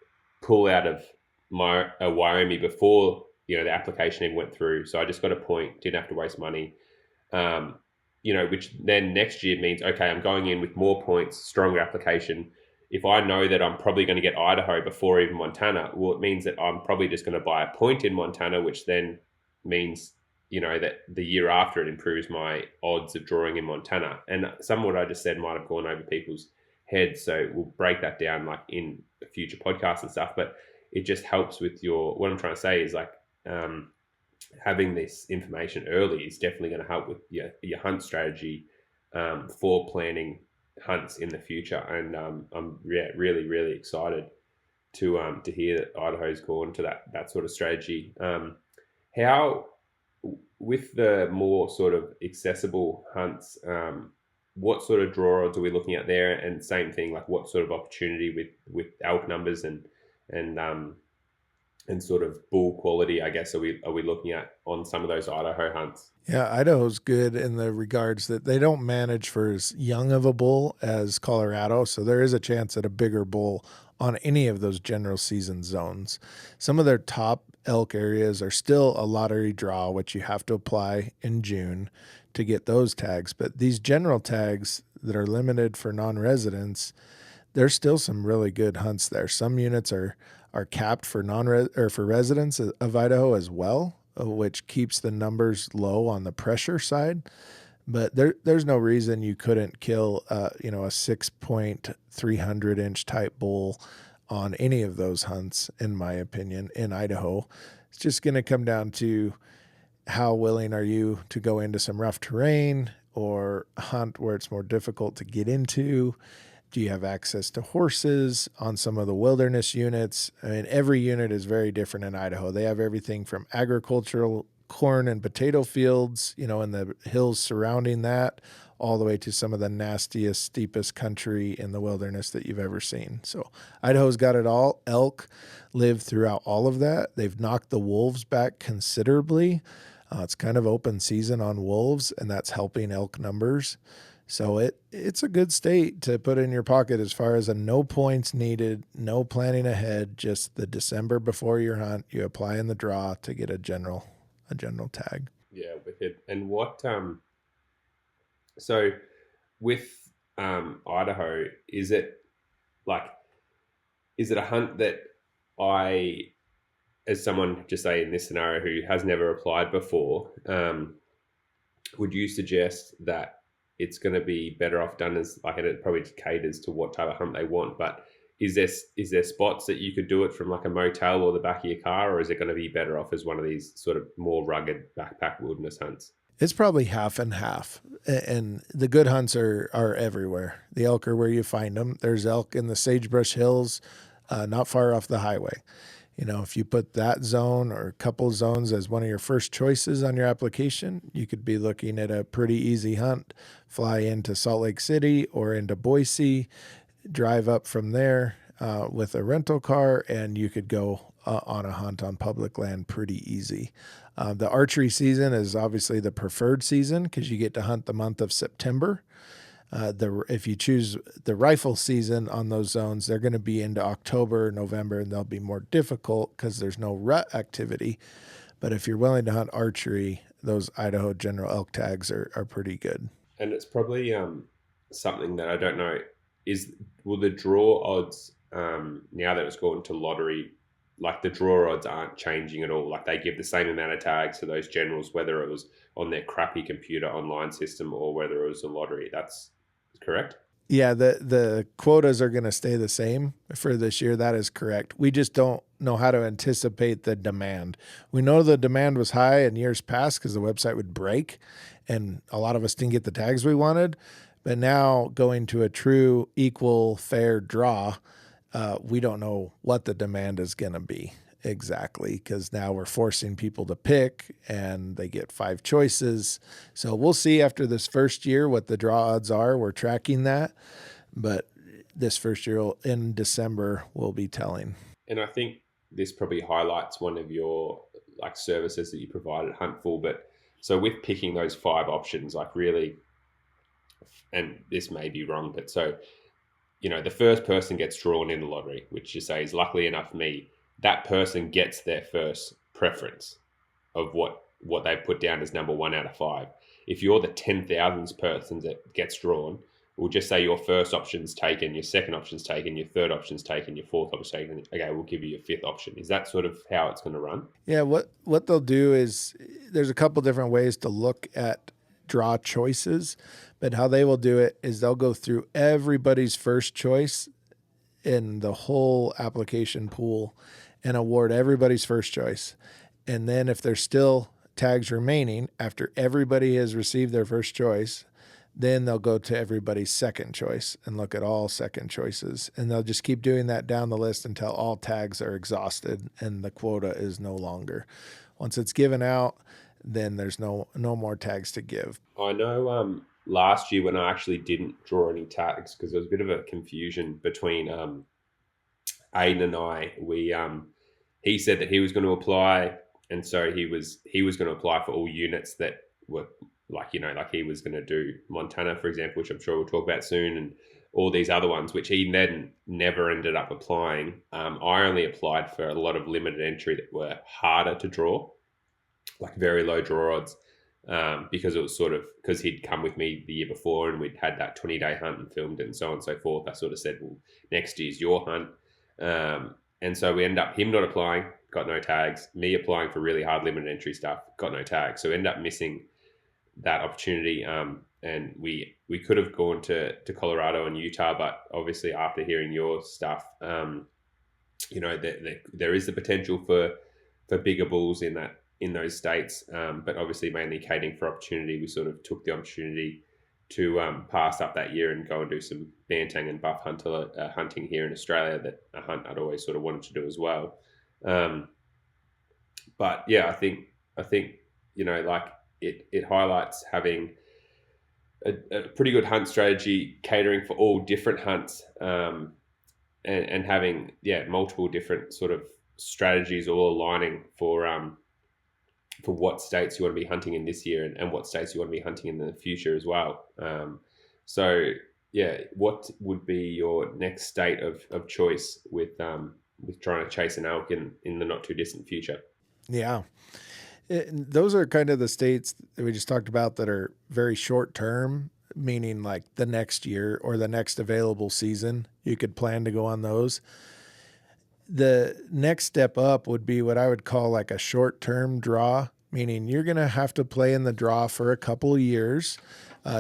pull out of Wyoming before the application even went through. So I just got a point, didn't have to waste money. Which then next year means, okay, I'm going in with more points, stronger application. If I know that I'm probably going to get Idaho before even Montana, well, it means that I'm probably just going to buy a point in Montana, which then means, that the year after it improves my odds of drawing in Montana. And some of what I just said might have gone over people's heads. So we'll break that down like in future podcasts and stuff, but it just helps with what I'm trying to say is like, having this information early is definitely going to help with your hunt strategy for planning hunts in the future. And I'm really, really excited to hear that Idaho's gone to that sort of strategy. How with the more sort of accessible hunts, what sort of draw odds are we looking at there? And same thing, like what sort of opportunity with elk numbers and and sort of bull quality, I guess, are we looking at on some of those Idaho hunts? Yeah, Idaho's good in the regards that they don't manage for as young of a bull as Colorado, so there is a chance at a bigger bull on any of those general season zones. Some of their top elk areas are still a lottery draw, which you have to apply in June to get those tags. But these general tags that are limited for non-residents, there's still some really good hunts there. Some units are capped for for residents of Idaho as well, which keeps the numbers low on the pressure side. But there's no reason you couldn't kill a 6.300-inch type bull on any of those hunts, in my opinion, in Idaho. It's just going to come down to how willing are you to go into some rough terrain or hunt where it's more difficult to get into. Do you have access to horses on some of the wilderness units? I mean, every unit is very different in Idaho. They have everything from agricultural corn and potato fields, in the hills surrounding that, all the way to some of the nastiest, steepest country in the wilderness that you've ever seen. So Idaho's got it all. Elk live throughout all of that. They've knocked the wolves back considerably. It's kind of open season on wolves, and that's helping elk numbers. So it's a good state to put in your pocket as far as no points needed, no planning ahead, just the December before your hunt, you apply in the draw to get a general tag. Yeah, wicked. And what so with Idaho, is it a hunt that I, as someone, just say in this scenario, who has never applied before, would you suggest that it's going to be better off done as and it probably caters to what type of hunt they want, but is there spots that you could do it from like a motel or the back of your car, or is it going to be better off as one of these sort of more rugged backpack wilderness hunts? It's probably half and half, and the good hunts are everywhere. The elk are where you find them. There's elk in the sagebrush hills, not far off the highway. If you put that zone or a couple zones as one of your first choices on your application, you could be looking at a pretty easy hunt. Fly into Salt Lake City or into Boise, drive up from there with a rental car, and you could go on a hunt on public land pretty easy. The archery season is obviously the preferred season because you get to hunt the month of September. If you choose the rifle season on those zones, they're going to be into October, November, and they'll be more difficult because there's no rut activity. But if you're willing to hunt archery, those Idaho general elk tags are pretty good. And it's probably something that I don't know will the draw odds now that it's gone to lottery, like the draw odds aren't changing at all. Like they give the same amount of tags to those generals, whether it was on their crappy computer online system or whether it was a lottery. That's correct? Yeah, the quotas are going to stay the same for this year. That is correct. We just don't know how to anticipate the demand. We know the demand was high in years past because the website would break and a lot of us didn't get the tags we wanted. But now going to a true equal fair draw, we don't know what the demand is going to be exactly because now we're forcing people to pick and they get 5 choices. So we'll see after this first year what the draw odds are. We're tracking that, but this first year in December will be telling. And I think this probably highlights one of your services that you provide at Huntin Fool. But so with picking those 5 options, really, and this may be wrong, but so the first person gets drawn in the lottery, which you say is luckily enough for me. That person gets their first preference of what they put down as number 1 out of 5. If you're the 10,000th person that gets drawn, we'll just say your first option's taken, your second option's taken, your third option's taken, your fourth option's taken. Okay, we'll give you your 5th option. Is that sort of how it's going to run? Yeah, what they'll do is there's a couple different ways to look at draw choices, but how they will do it is they'll go through everybody's first choice in the whole application pool and award everybody's first choice. And then if there's still tags remaining after everybody has received their first choice, then they'll go to everybody's second choice and look at all second choices. And they'll just keep doing that down the list until all tags are exhausted and the quota is no longer. Once it's given out, then there's no more tags to give. I know last year when I actually didn't draw any tags, because there was a bit of a confusion between Aiden and I, he said that he was going to apply, and so he was going to apply for all units that were like he was going to do Montana, for example, which I'm sure we'll talk about soon, and all these other ones, which he then never ended up applying. I only applied for a lot of limited entry that were harder to draw, like very low draw odds, because it was because he'd come with me the year before and we'd had that 20-day hunt and filmed it and so on and so forth. I sort of said, well, next year's your hunt. And so we end up him not applying, got no tags, me applying for really hard limited entry stuff, got no tags. So we end up missing that opportunity. And we could have gone to Colorado and Utah, but obviously after hearing your stuff, there is the potential for bigger bulls in those states. But obviously mainly catering for opportunity, we sort of took the opportunity to pass up that year and go and do some bantang and buff hunting here in Australia, that a hunt I'd always sort of wanted to do as well. But yeah, I think it highlights having a pretty good hunt strategy, catering for all different hunts, and having multiple different sort of strategies all aligning for what states you want to be hunting in this year and what states you want to be hunting in the future as well. So what would be your next state of choice with trying to chase an elk in the not too distant future? Yeah. Those are kind of the states that we just talked about that are very short term, meaning like the next year or the next available season. You could plan to go on those. The next step up would be what I would call like a short-term draw, meaning you're going to have to play in the draw for a couple of years,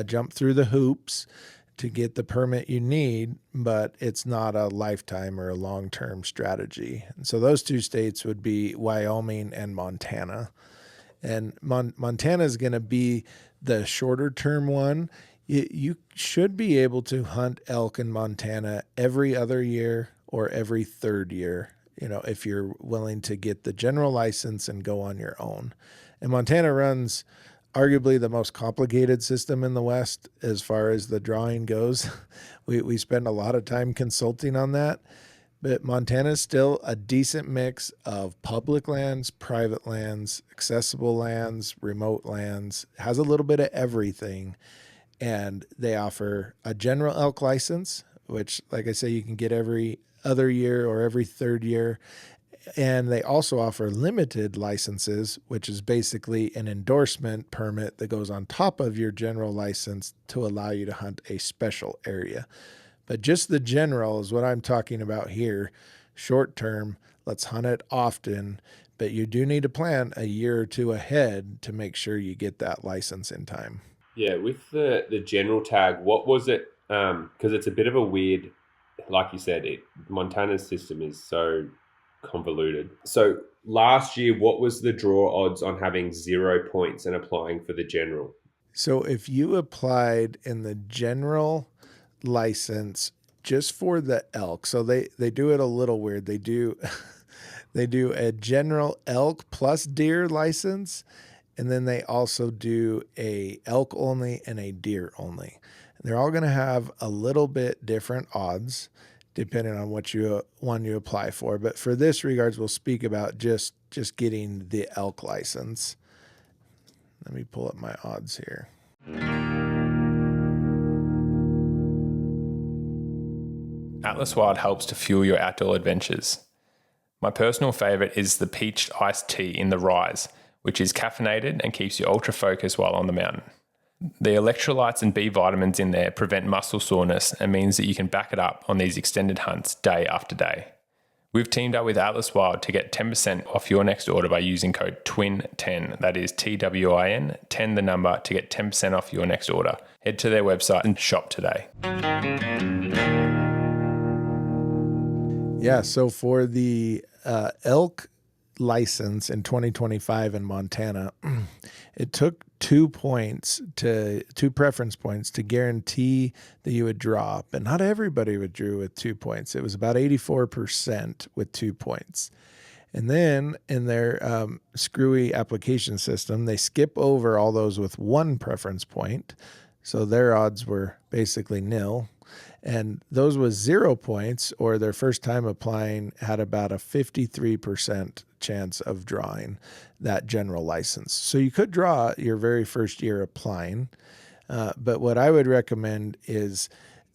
jump through the hoops to get the permit you need, but it's not a lifetime or a long-term strategy. And so those two states would be Wyoming and Montana. And Montana is going to be the shorter-term one. You should be able to hunt elk in Montana every other year or every third year, if you're willing to get the general license and go on your own. And Montana runs arguably the most complicated system in the West as far as the drawing goes. We spend a lot of time consulting on that, but Montana is still a decent mix of public lands, private lands, accessible lands, remote lands, has a little bit of everything. And they offer a general elk license, which, like I say, you can get every other year or every third year. And they also offer limited licenses, which is basically an endorsement permit that goes on top of your general license to allow you to hunt a special area. But just the general is what I'm talking about here. Short term, let's hunt it often, but you do need to plan a year or two ahead to make sure you get that license in time. Yeah, with the general tag, what was it? Because it's a bit of a weird, like you said, Montana's system is so convoluted. So last year, what was the draw odds on having 0 points and applying for the general? So if you applied in the general license just for the elk, so they do it a little weird. They do a general elk plus deer license, and then they also do a elk only and a deer only. They're all going to have a little bit different odds depending on what one you apply for. But for this regards, we'll speak about just getting the elk license. Let me pull up my odds here. Atlas Wild helps to fuel your outdoor adventures. My personal favourite is the peach iced tea in the Rise, which is caffeinated and keeps you ultra focused while on the mountain. The electrolytes and B vitamins in there prevent muscle soreness and means that you can back it up on these extended hunts day after day. We've teamed up with Atlas Wild to get 10% off your next order by using code TWIN10, that is TWIN, 10 the number, to get 10% off your next order. Head to their website and shop today. Yeah, so for the elk license in 2025 in Montana, it took 2 preference points to guarantee that you would draw, but not everybody withdrew with 2 points. It was about 84% with 2 points. And then in their screwy application system, they skip over all those with 1 preference point. So their odds were basically nil. And those with 0 points or their first time applying had about a 53% chance of drawing that general license. So you could draw your very first year applying. But what I would recommend is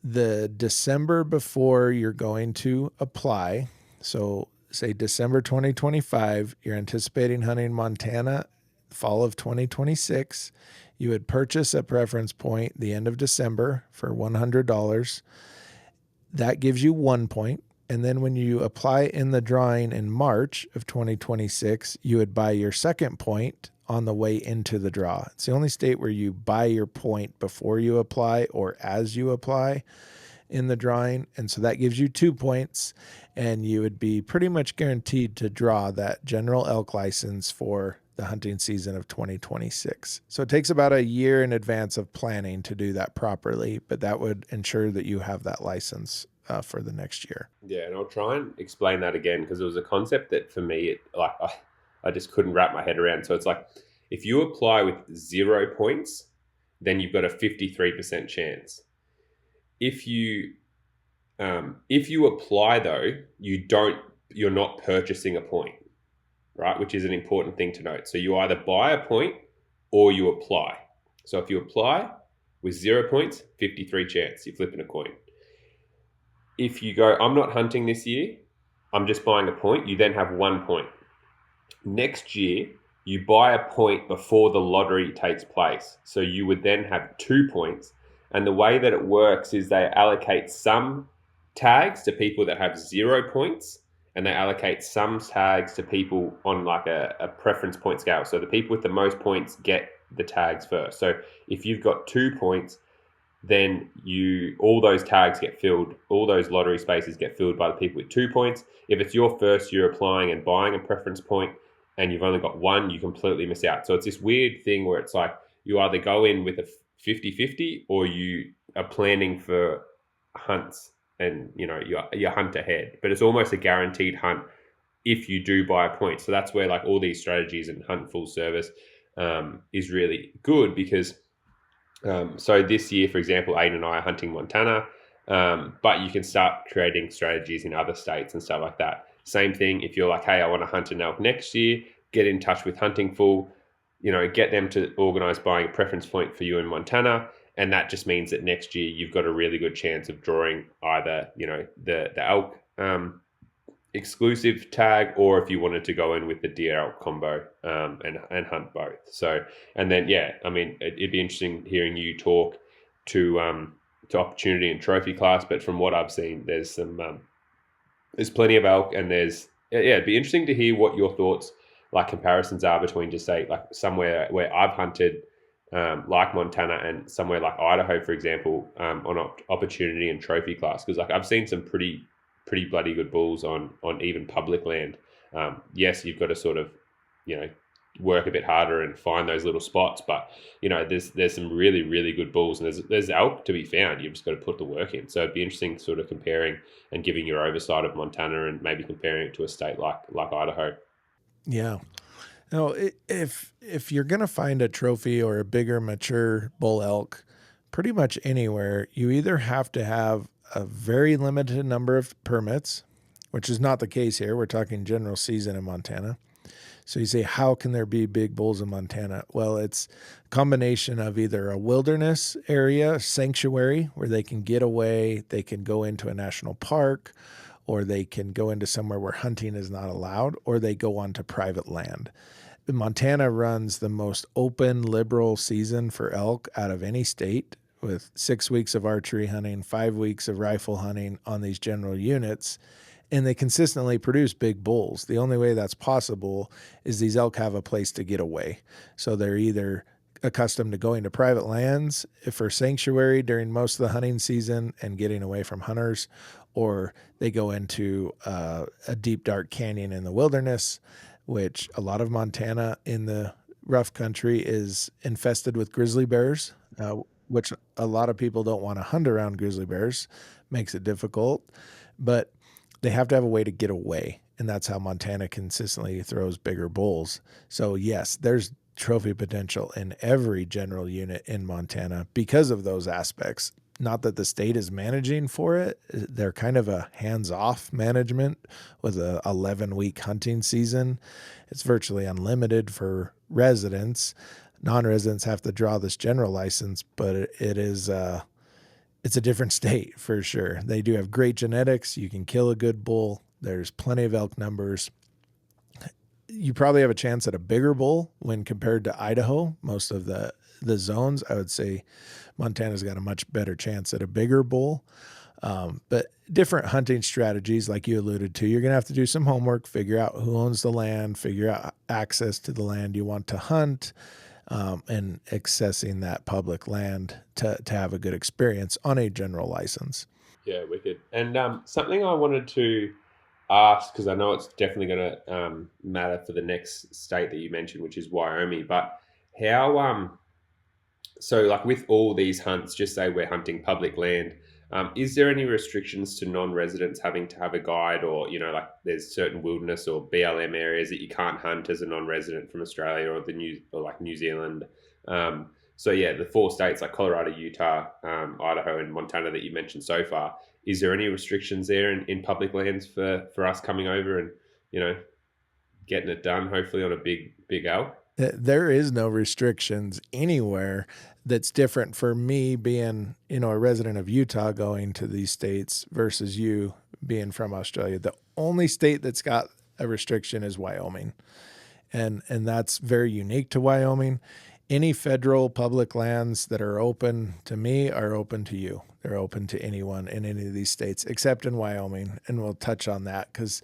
the December before you're going to apply. So say December 2025, you're anticipating hunting Montana fall of 2026. You would purchase a preference point the end of December for $100. That gives you 1 point. And then when you apply in the drawing in March of 2026, you would buy your second point on the way into the draw. It's the only state where you buy your point before you apply or as you apply in the drawing. And so that gives you 2 points, and you would be pretty much guaranteed to draw that general elk license for the hunting season of 2026. So it takes about a year in advance of planning to do that properly, but that would ensure that you have that license for the next year. Yeah, and I'll try and explain that again, because it was a concept that for me, I just couldn't wrap my head around. So it's like, if you apply with 0 points, then you've got a 53% chance. If you apply though, you're not purchasing a point, right? Which is an important thing to note. So you either buy a point or you apply. So if you apply with 0 points, 53 chance, you're flipping a coin. If you go, I'm not hunting this year, I'm just buying a point, you then have 1 point. Next year, you buy a point before the lottery takes place. So you would then have 2 points. And the way that it works is they allocate some tags to people that have 0 points, and they allocate some tags to people on like a preference point scale. So the people with the most points get the tags first. So if you've got 2 points, then all those tags get filled, all those lottery spaces get filled by the people with 2 points. If it's your first year applying and buying a preference point and you've only got 1, you completely miss out. So it's this weird thing where it's like you either go in with a 50-50 or you are planning for hunts and you hunt ahead. But it's almost a guaranteed hunt if you do buy a point. So that's where like all these strategies and Huntin Fool service is really good, because so this year, for example, Aiden and I are hunting Montana, but you can start creating strategies in other states and stuff like that. Same thing if you're like, hey, I want to hunt an elk next year, get in touch with Huntin Fool, get them to organize buying a preference point for you in Montana. And that just means that next year you've got a really good chance of drawing either, the elk exclusive tag, or if you wanted to go in with the deer elk combo and hunt both. So, and then, it'd be interesting hearing you talk to opportunity and trophy class. But from what I've seen, there's plenty of elk, and it'd be interesting to hear what your thoughts, like comparisons are between just say like somewhere where I've hunted like Montana and somewhere like Idaho, for example, on opportunity and trophy class. Because like I've seen some pretty bloody good bulls on even public land. Yes, you've got to sort of, work a bit harder and find those little spots, but there's some really, really good bulls, and there's elk to be found. You've just got to put the work in. So it'd be interesting sort of comparing and giving your oversight of Montana and maybe comparing it to a state like Idaho. Yeah. No, if you're going to find a trophy or a bigger mature bull elk, pretty much anywhere, you either have to have a very limited number of permits, which is not the case here. We're talking general season in Montana. So you say, how can there be big bulls in Montana? Well, it's a combination of either a wilderness area, sanctuary, where they can get away, they can go into a national park, or they can go into somewhere where hunting is not allowed, or they go onto private land. Montana runs the most open, liberal season for elk out of any state, with 6 weeks of archery hunting, 5 weeks of rifle hunting on these general units, and they consistently produce big bulls. The only way that's possible is these elk have a place to get away. So they're either accustomed to going to private lands for sanctuary during most of the hunting season and getting away from hunters, or they go into a deep, dark canyon in the wilderness, which a lot of Montana in the rough country is infested with grizzly bears, which a lot of people don't want to hunt around grizzly bears, makes it difficult, but they have to have a way to get away. And that's how Montana consistently throws bigger bulls. So yes, there's trophy potential in every general unit in Montana because of those aspects. Not that the state is managing for it. They're kind of a hands-off management with a 11-week hunting season. It's virtually unlimited for residents. Non-residents have to draw this general license, but it's a different state for sure. They do have great genetics. You can kill a good bull. There's plenty of elk numbers. You probably have a chance at a bigger bull when compared to Idaho. Most of the zones, I would say Montana's got a much better chance at a bigger bull. But different hunting strategies, like you alluded to, you're going to have to do some homework, figure out who owns the land, figure out access to the land you want to hunt, and accessing that public land to have a good experience on a general license. Yeah, wicked. And something I wanted to ask, because I know it's definitely going to matter for the next state that you mentioned, which is Wyoming. But how so like with all these hunts, just say we're hunting public land, is there any restrictions to non-residents having to have a guide, or like there's certain wilderness or BLM areas that you can't hunt as a non-resident from Australia or New Zealand? So yeah, the 4 states like Colorado, Utah, Idaho, and Montana that you mentioned so far. Is there any restrictions there in public lands for us coming over and getting it done? Hopefully on a big elk. There is no restrictions anywhere. That's different for me being, a resident of Utah going to these states versus you being from Australia. The only state that's got a restriction is Wyoming. And that's very unique to Wyoming. Any federal public lands that are open to me are open to you. They're open to anyone in any of these states, except in Wyoming. And we'll touch on that because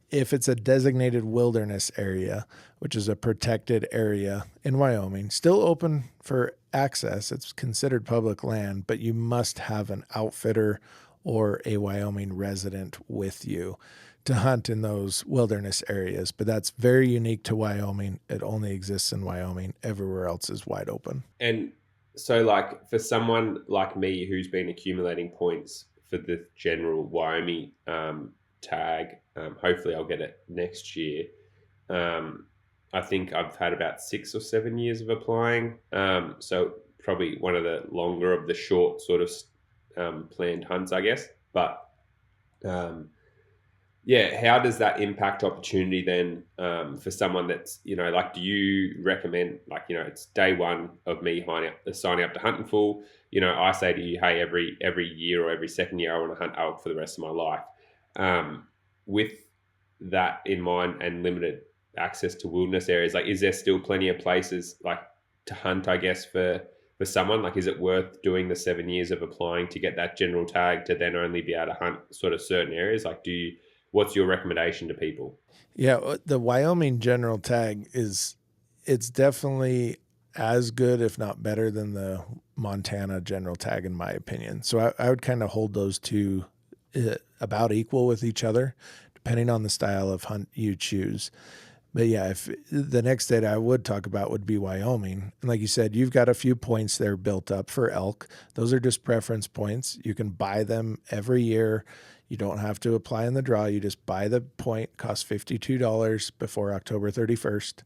if it's a designated wilderness area, which is a protected area in Wyoming, still open for access, it's considered public land, but you must have an outfitter or a Wyoming resident with you to hunt in those wilderness areas. But that's very unique to Wyoming. It only exists in Wyoming. Everywhere else is wide open. And so like for someone like me who's been accumulating points for the general Wyoming tag, hopefully I'll get it next year. I think I've had about 6 or 7 years of applying. So probably one of the longer of the short sort of planned hunts, I guess. But yeah, how does that impact opportunity then for someone that's, do you recommend, it's day one of me signing up to Huntin Fool. I say to you, hey, every year or every second year, I want to hunt elk for the rest of my life. With that in mind and limited access to wilderness areas, is there still plenty of places to hunt, I guess, for someone? Is it worth doing the 7 years of applying to get that general tag to then only be able to hunt sort of certain areas? What's your recommendation to people? Yeah, the Wyoming general tag it's definitely as good, if not better, than the Montana general tag, in my opinion. So I would kind of hold those two about equal with each other, depending on the style of hunt you choose. But yeah, if the next state I would talk about would be Wyoming. And like you said, you've got a few points there built up for elk. Those are just preference points. You can buy them every year. You don't have to apply in the draw. You just buy the point, costs $52 before October 31st,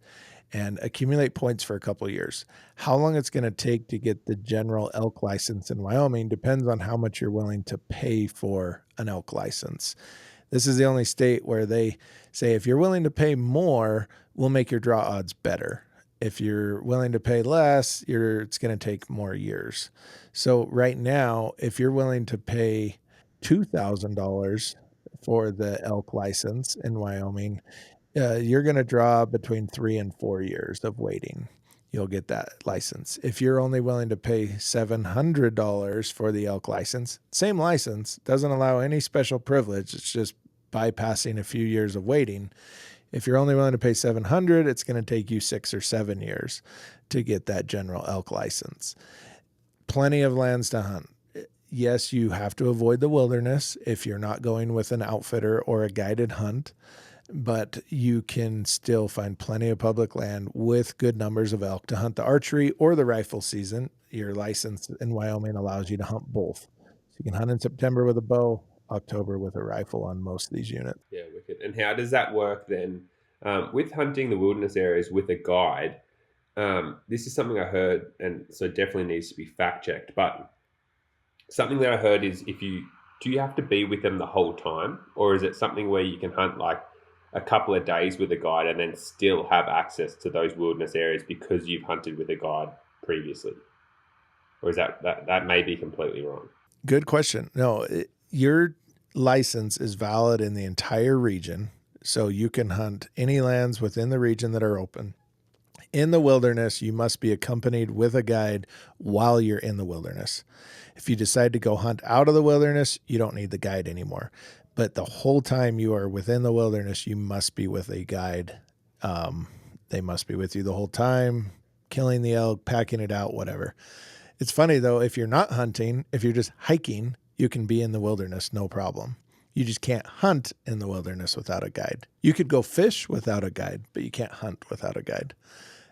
and accumulate points for a couple of years. How long it's going to take to get the general elk license in Wyoming depends on how much you're willing to pay for an elk license. This is the only state where they say, if you're willing to pay more, we'll make your draw odds better. If you're willing to pay less, it's going to take more years. So right now, if you're willing to pay $2,000 for the elk license in Wyoming, you're going to draw between 3 and 4 years of waiting. You'll get that license. If you're only willing to pay $700 for the elk license, same license, doesn't allow any special privilege. It's just bypassing a few years of waiting. If you're only willing to pay $700, it's going to take you 6 or 7 years to get that general elk license. Plenty of lands to hunt. Yes, you have to avoid the wilderness if you're not going with an outfitter or a guided hunt. but you can still find plenty of public land with good numbers of elk to hunt the archery or the rifle season. Your license in Wyoming allows you to hunt both. So you can hunt in September with a bow, October with a rifle on most of these units. Yeah, wicked. And how does that work then with hunting the wilderness areas with a guide? This is something I heard, and so definitely needs to be fact checked. But something that I heard is do you have to be with them the whole time, or is it something where you can hunt like a couple of days with a guide and then still have access to those wilderness areas because you've hunted with a guide previously? Or is that may be completely wrong? Good question. No, your license is valid in the entire region, so you can hunt any lands within the region that are open. In the wilderness, you must be accompanied with a guide while you're in the wilderness. If you decide to go hunt out of the wilderness, you don't need the guide anymore. But the whole time you are within the wilderness, you must be with a guide. They must be with you the whole time, killing the elk, packing it out, whatever. It's funny, though, if you're not hunting, if you're just hiking, you can be in the wilderness, no problem. You just can't hunt in the wilderness without a guide. You could go fish without a guide, but you can't hunt without a guide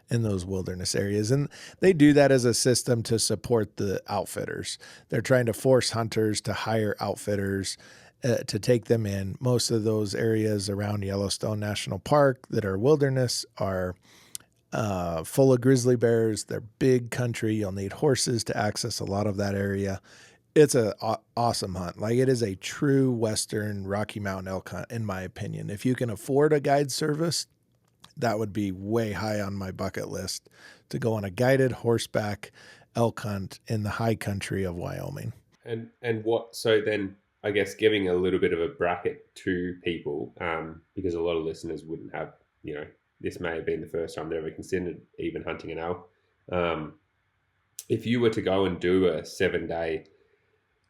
in those wilderness areas. And they do that as a system to support the outfitters. They're trying to force hunters to hire outfitters to take them in. Most of those areas around Yellowstone National Park that are wilderness are full of grizzly bears. They're big country. You'll need horses to access a lot of that area. It's an awesome hunt. Like, it is a true Western Rocky Mountain elk hunt, in my opinion. If you can afford a guide service, that would be way high on my bucket list, to go on a guided horseback elk hunt in the high country of Wyoming. And what, so then I guess giving a little bit of a bracket to people, because a lot of listeners wouldn't have, this may have been the first time they ever considered even hunting an elk. If you were to go and do a 7-day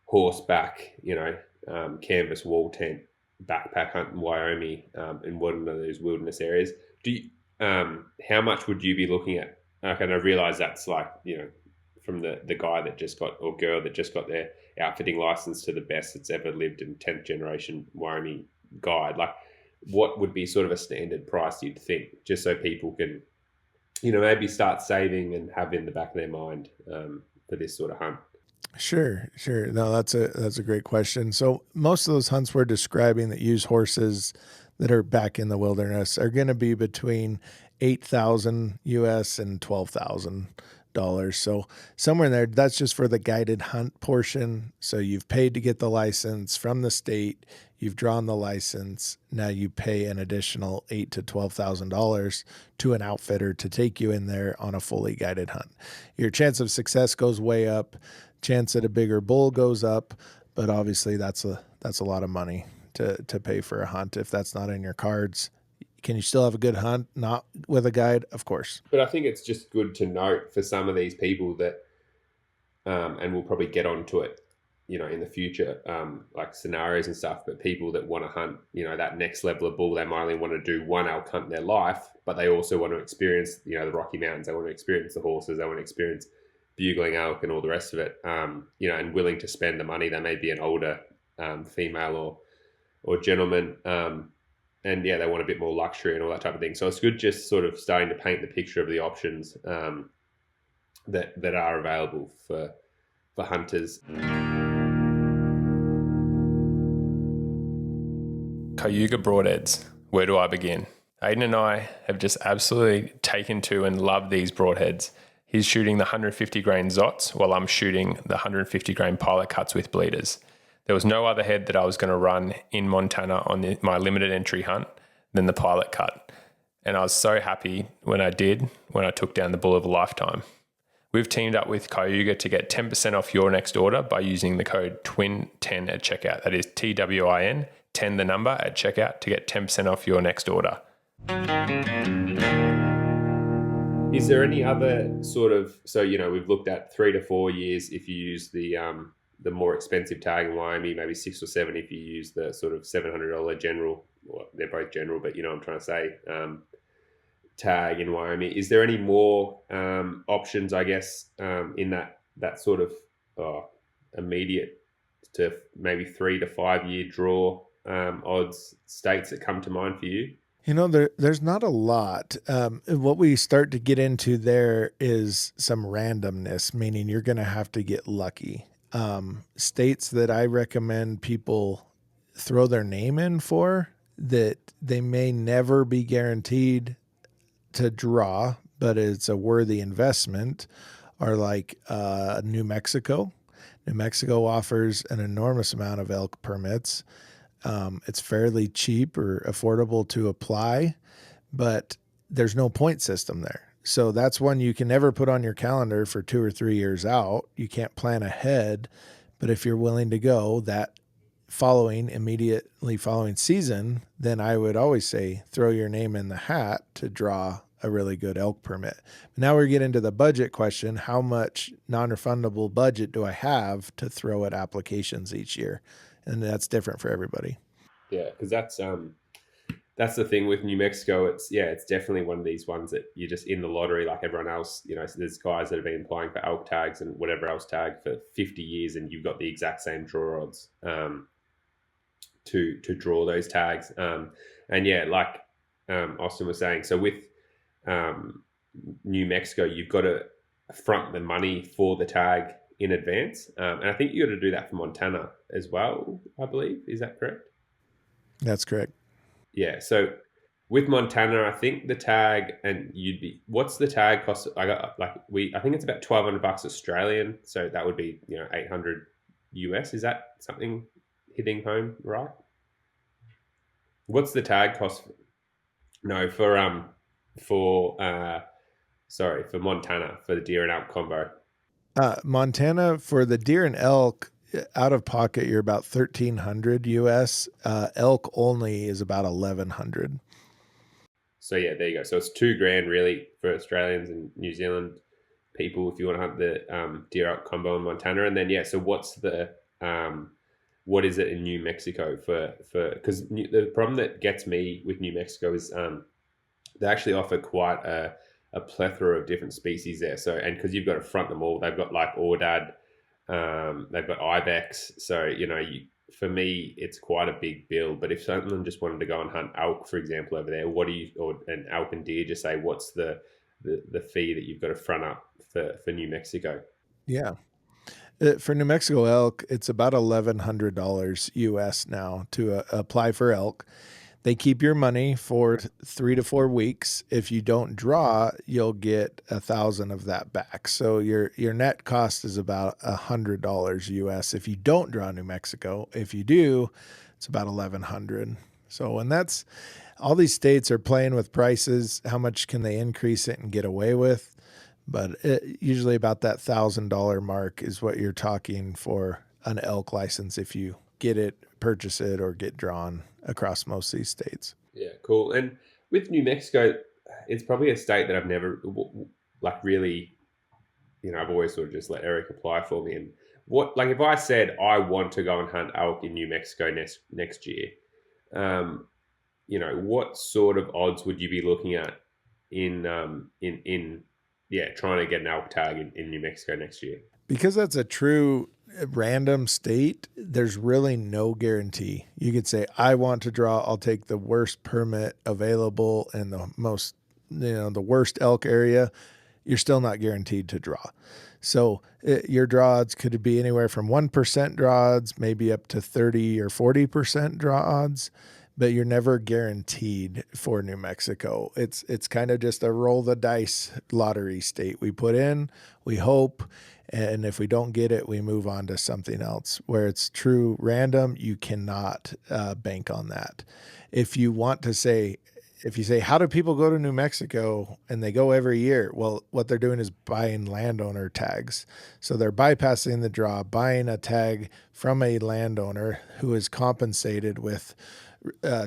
horseback, canvas wall tent backpack hunt in Wyoming, in one of those wilderness areas, how much would you be looking at? Okay, and I realize that's like, from the guy that just got, or girl that just got their outfitting license to the best that's ever lived in 10th generation Wyoming guide. Like, what would be sort of a standard price, you'd think, just so people can, maybe start saving and have in the back of their mind for this sort of hunt? Sure. No, that's a great question. So most of those hunts we're describing that use horses that are back in the wilderness are going to be between $8,000 US and $12,000. So somewhere in there, that's just for the guided hunt portion. So you've paid to get the license from the state, you've drawn the license. Now you pay an additional $8,000 to $12,000 to an outfitter to take you in there on a fully guided hunt. Your chance of success goes way up. Chance at a bigger bull goes up, but obviously that's a lot of money to pay for a hunt if that's not in your cards. Can you still have a good hunt not with a guide? Of course. But I think it's just good to note for some of these people that, and we'll probably get onto it, in the future, like scenarios and stuff, but people that want to hunt, that next level of bull, they might only want to do one elk hunt in their life, but they also want to experience, the Rocky Mountains. They want to experience the horses. They want to experience bugling elk and all the rest of it, and willing to spend the money. They may be an older female or gentleman, and they want a bit more luxury and all that type of thing. So it's good just sort of starting to paint the picture of the options that are available for hunters. Cayuga broadheads. Where do I begin? Aiden and I have just absolutely taken to and love these broadheads. He's shooting the 150 grain Zots while I'm shooting the 150 grain pilot cuts with bleeders. There was no other head that I was going to run in Montana on my limited entry hunt than the pilot cut. And I was so happy when I took down the bull of a lifetime. We've teamed up with Cayuga to get 10% off your next order by using the code TWIN10 at checkout. That is TWIN, 10 the number at checkout to get 10% off your next order. Is there any other sort of, so, we've looked at 3 to 4 years if you use the more expensive tag in Wyoming, maybe 6 or 7 if you use the sort of $700 general, well, they're both general, but I'm trying to say, tag in Wyoming. Is there any more options, I guess, in that sort of immediate to maybe 3 to 5 year draw odds states that come to mind for you? There's not a lot. What we start to get into there is some randomness, meaning you're going to have to get lucky. States that I recommend people throw their name in for that they may never be guaranteed to draw, but it's a worthy investment, are like New Mexico. New Mexico offers an enormous amount of elk permits. It's fairly cheap or affordable to apply, but there's no point system there. So that's one you can never put on your calendar for 2 or 3 years out. You can't plan ahead, but if you're willing to go that immediately following season, then I would always say throw your name in the hat to draw a really good elk permit. Now we're getting to the budget question. How much non-refundable budget do I have to throw at applications each year? And that's different for everybody. Yeah, because that's the thing with New Mexico. It's definitely one of these ones that you're just in the lottery like everyone else. So there's guys that have been applying for elk tags and whatever else tag for 50 years, and you've got the exact same draw odds to draw those tags. And yeah, like Austin was saying, so with New Mexico, you've got to front the money for the tag in advance, and I think you got to do that for Montana as well. I believe, is that correct? That's correct. Yeah. So with Montana, I think the tag what's the tag cost? I think it's about $1,200 Australian. So that would be, $800 US. Is that something hitting home, right? What's the tag cost? No, for Montana for the deer and elk combo. Montana for the deer and elk, out of pocket, you're about $1,300 US. Elk only is about $1,100. So yeah, there you go. So it's $2,000 really for Australians and New Zealand people if you want to hunt the deer elk combo in Montana. And then so what's the what is it in New Mexico for because the problem that gets me with New Mexico is they actually offer quite a plethora of different species there. So, and because you've got to front them all, they've got like Aoudad, they've got ibex. So, for me, it's quite a big bill. But if someone just wanted to go and hunt elk, for example, over there, an elk and deer, just say, what's the fee that you've got to front up for New Mexico? Yeah. For New Mexico elk, it's about $1,100 US now to apply for elk. They keep your money for 3 to 4 weeks. If you don't draw, you'll get 1,000 of that back. So your net cost is about $100 US if you don't draw New Mexico. If you do, it's about 1,100. So, and that's all these states are playing with prices. How much can they increase it and get away with? But usually about that $1,000 mark is what you're talking for an elk license if you get it, purchase it, or get drawn across most of these states. Yeah, cool. And with New Mexico, it's probably a state that I've never really, I've always sort of just let Eric apply for me. And if I said I want to go and hunt elk in New Mexico next year, what sort of odds would you be looking at in trying to get an elk tag in New Mexico next year? Because that's a true random state, there's really no guarantee. You could say, I want to draw, I'll take the worst permit available in the most, the worst elk area. You're still not guaranteed to draw. So your draw odds could be anywhere from 1% draw odds, maybe up to 30 or 40% draw odds, but you're never guaranteed for New Mexico. It's kind of just a roll the dice lottery state. We put in, we hope, and if we don't get it, we move on to something else. Where it's true random, you cannot bank on that. If you say, how do people go to New Mexico? And they go every year. Well, what they're doing is buying landowner tags. So they're bypassing the draw, buying a tag from a landowner who is compensated with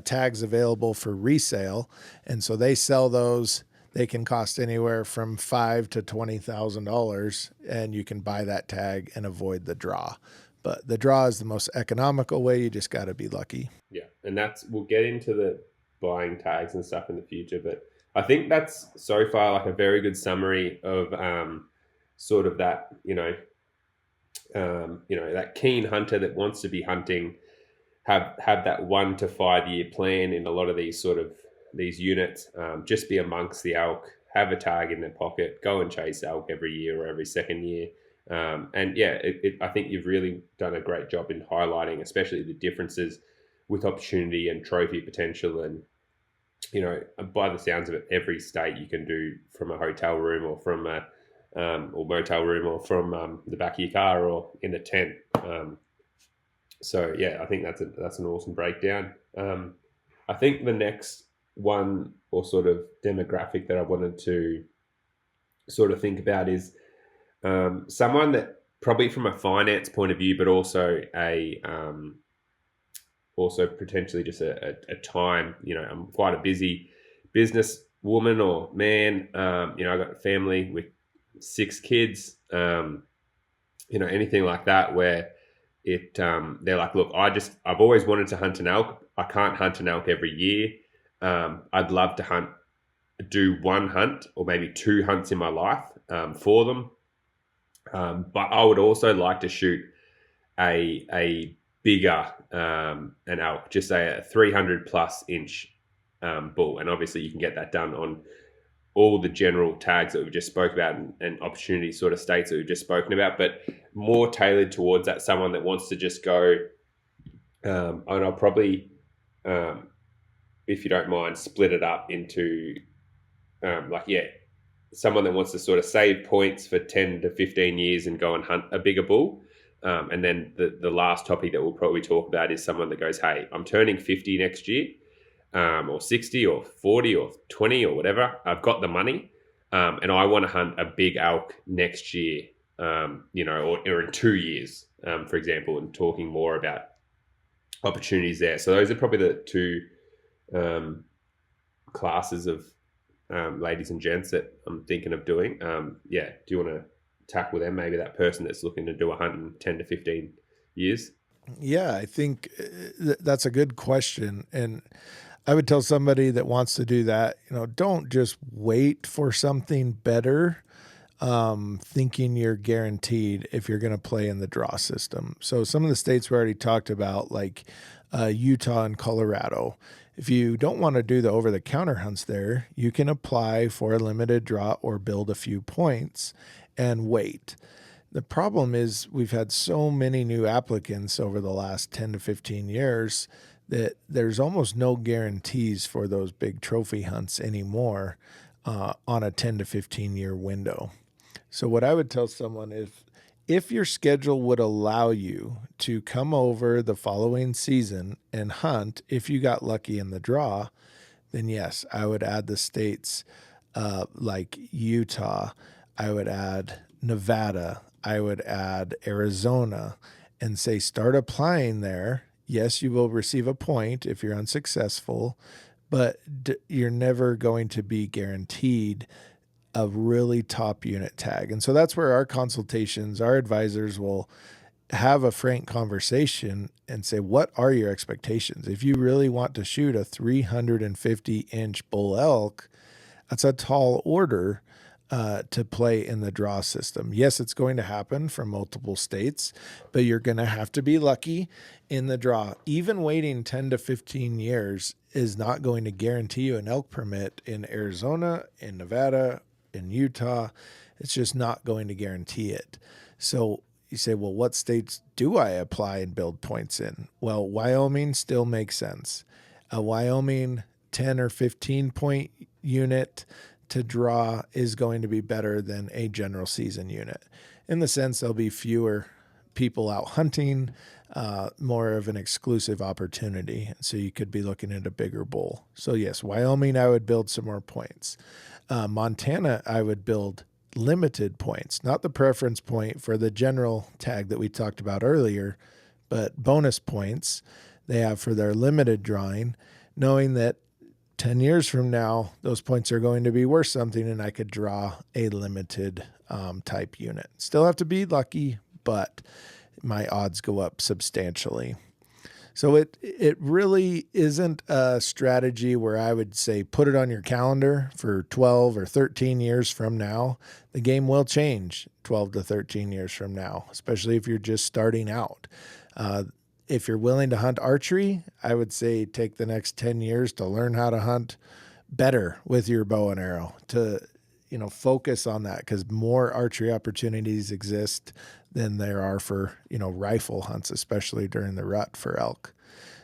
tags available for resale. And so they sell those. They can cost anywhere from $5,000 to $20,000, and you can buy that tag and avoid the draw. But the draw is the most economical way. You just got to be lucky. Yeah, and we'll get into the buying tags and stuff in the future, but I think that's so far like a very good summary of sort of that that keen hunter that wants to be hunting, have that 1 to 5 year plan in a lot of these sort of these units, just be amongst the elk, have a tag in their pocket, go and chase elk every year or every second year. And yeah, I think you've really done a great job in highlighting, especially the differences with opportunity and trophy potential. And, you know, by the sounds of it, every state you can do from a hotel room or from a or motel room or from the back of your car or in a tent. So yeah, I think that's an awesome breakdown. I think the next one or sort of demographic that I wanted to sort of think about is someone that probably from a finance point of view, but also also potentially just a time. You know, I'm quite a busy business woman or man. You know, I got a family with 6 kids. You know, anything like that where they're like, look, I've always wanted to hunt an elk. I can't hunt an elk every year. I'd love to do one hunt or maybe 2 hunts in my life for them. But I would also like to shoot a bigger an elk, just say a 300 plus inch bull. And obviously you can get that done on all the general tags that we've just spoke about and opportunity sort of states that we've just spoken about, but more tailored towards that someone that wants to just go, and I'll probably, if you don't mind, split it up into someone that wants to sort of save points for 10 to 15 years and go and hunt a bigger bull. And then the last topic that we'll probably talk about is someone that goes, hey, I'm turning 50 next year. Or 60 or 40 or 20 or whatever. I've got the money and I want to hunt a big elk next year, you know, or in 2 years, for example, and talking more about opportunities there. So those are probably the 2 classes of ladies and gents that I'm thinking of doing. Do you want to tackle them? Maybe that person that's looking to do a hunt in 10 to 15 years? Yeah, I think that's a good question. And I would tell somebody that wants to do that, you know, don't just wait for something better, thinking you're guaranteed if you're going to play in the draw system. So some of the states we already talked about, like Utah and Colorado, if you don't want to do the over-the-counter hunts there, you can apply for a limited draw or build a few points and wait. The problem is we've had so many new applicants over the last 10 to 15 years that there's almost no guarantees for those big trophy hunts anymore on a 10 to 15 year window. So what I would tell someone is if your schedule would allow you to come over the following season and hunt, if you got lucky in the draw, then yes, I would add the states like Utah, I would add Nevada, I would add Arizona and say start applying there. Yes, you will receive a point if you're unsuccessful, but you're never going to be guaranteed a really top unit tag. And so that's where our consultations, our advisors will have a frank conversation and say, what are your expectations? If you really want to shoot a 350 inch bull elk, that's a tall order to play in the draw system. Yes, it's going to happen from multiple states, but you're going to have to be lucky in the draw. Even waiting 10 to 15 years is not going to guarantee you an elk permit in Arizona, in Nevada, in Utah. It's just not going to guarantee it. So you say, well, what states do I apply and build points in? Well, Wyoming still makes sense. A Wyoming 10 or 15 point unit to draw is going to be better than a general season unit in the sense there'll be fewer people out hunting, more of an exclusive opportunity. So you could be looking at a bigger bull. So yes, Wyoming, I would build some more points. Montana, I would build limited points, not the preference point for the general tag that we talked about earlier, but bonus points they have for their limited drawing, knowing that 10 years from now, those points are going to be worth something and I could draw a limited type unit. Still have to be lucky, but my odds go up substantially. So it really isn't a strategy where I would say put it on your calendar for 12 or 13 years from now. The game will change 12 to 13 years from now, especially if you're just starting out. If you're willing to hunt archery, I would say take the next 10 years to learn how to hunt better with your bow and arrow, to, focus on that, because more archery opportunities exist than there are for, rifle hunts, especially during the rut for elk.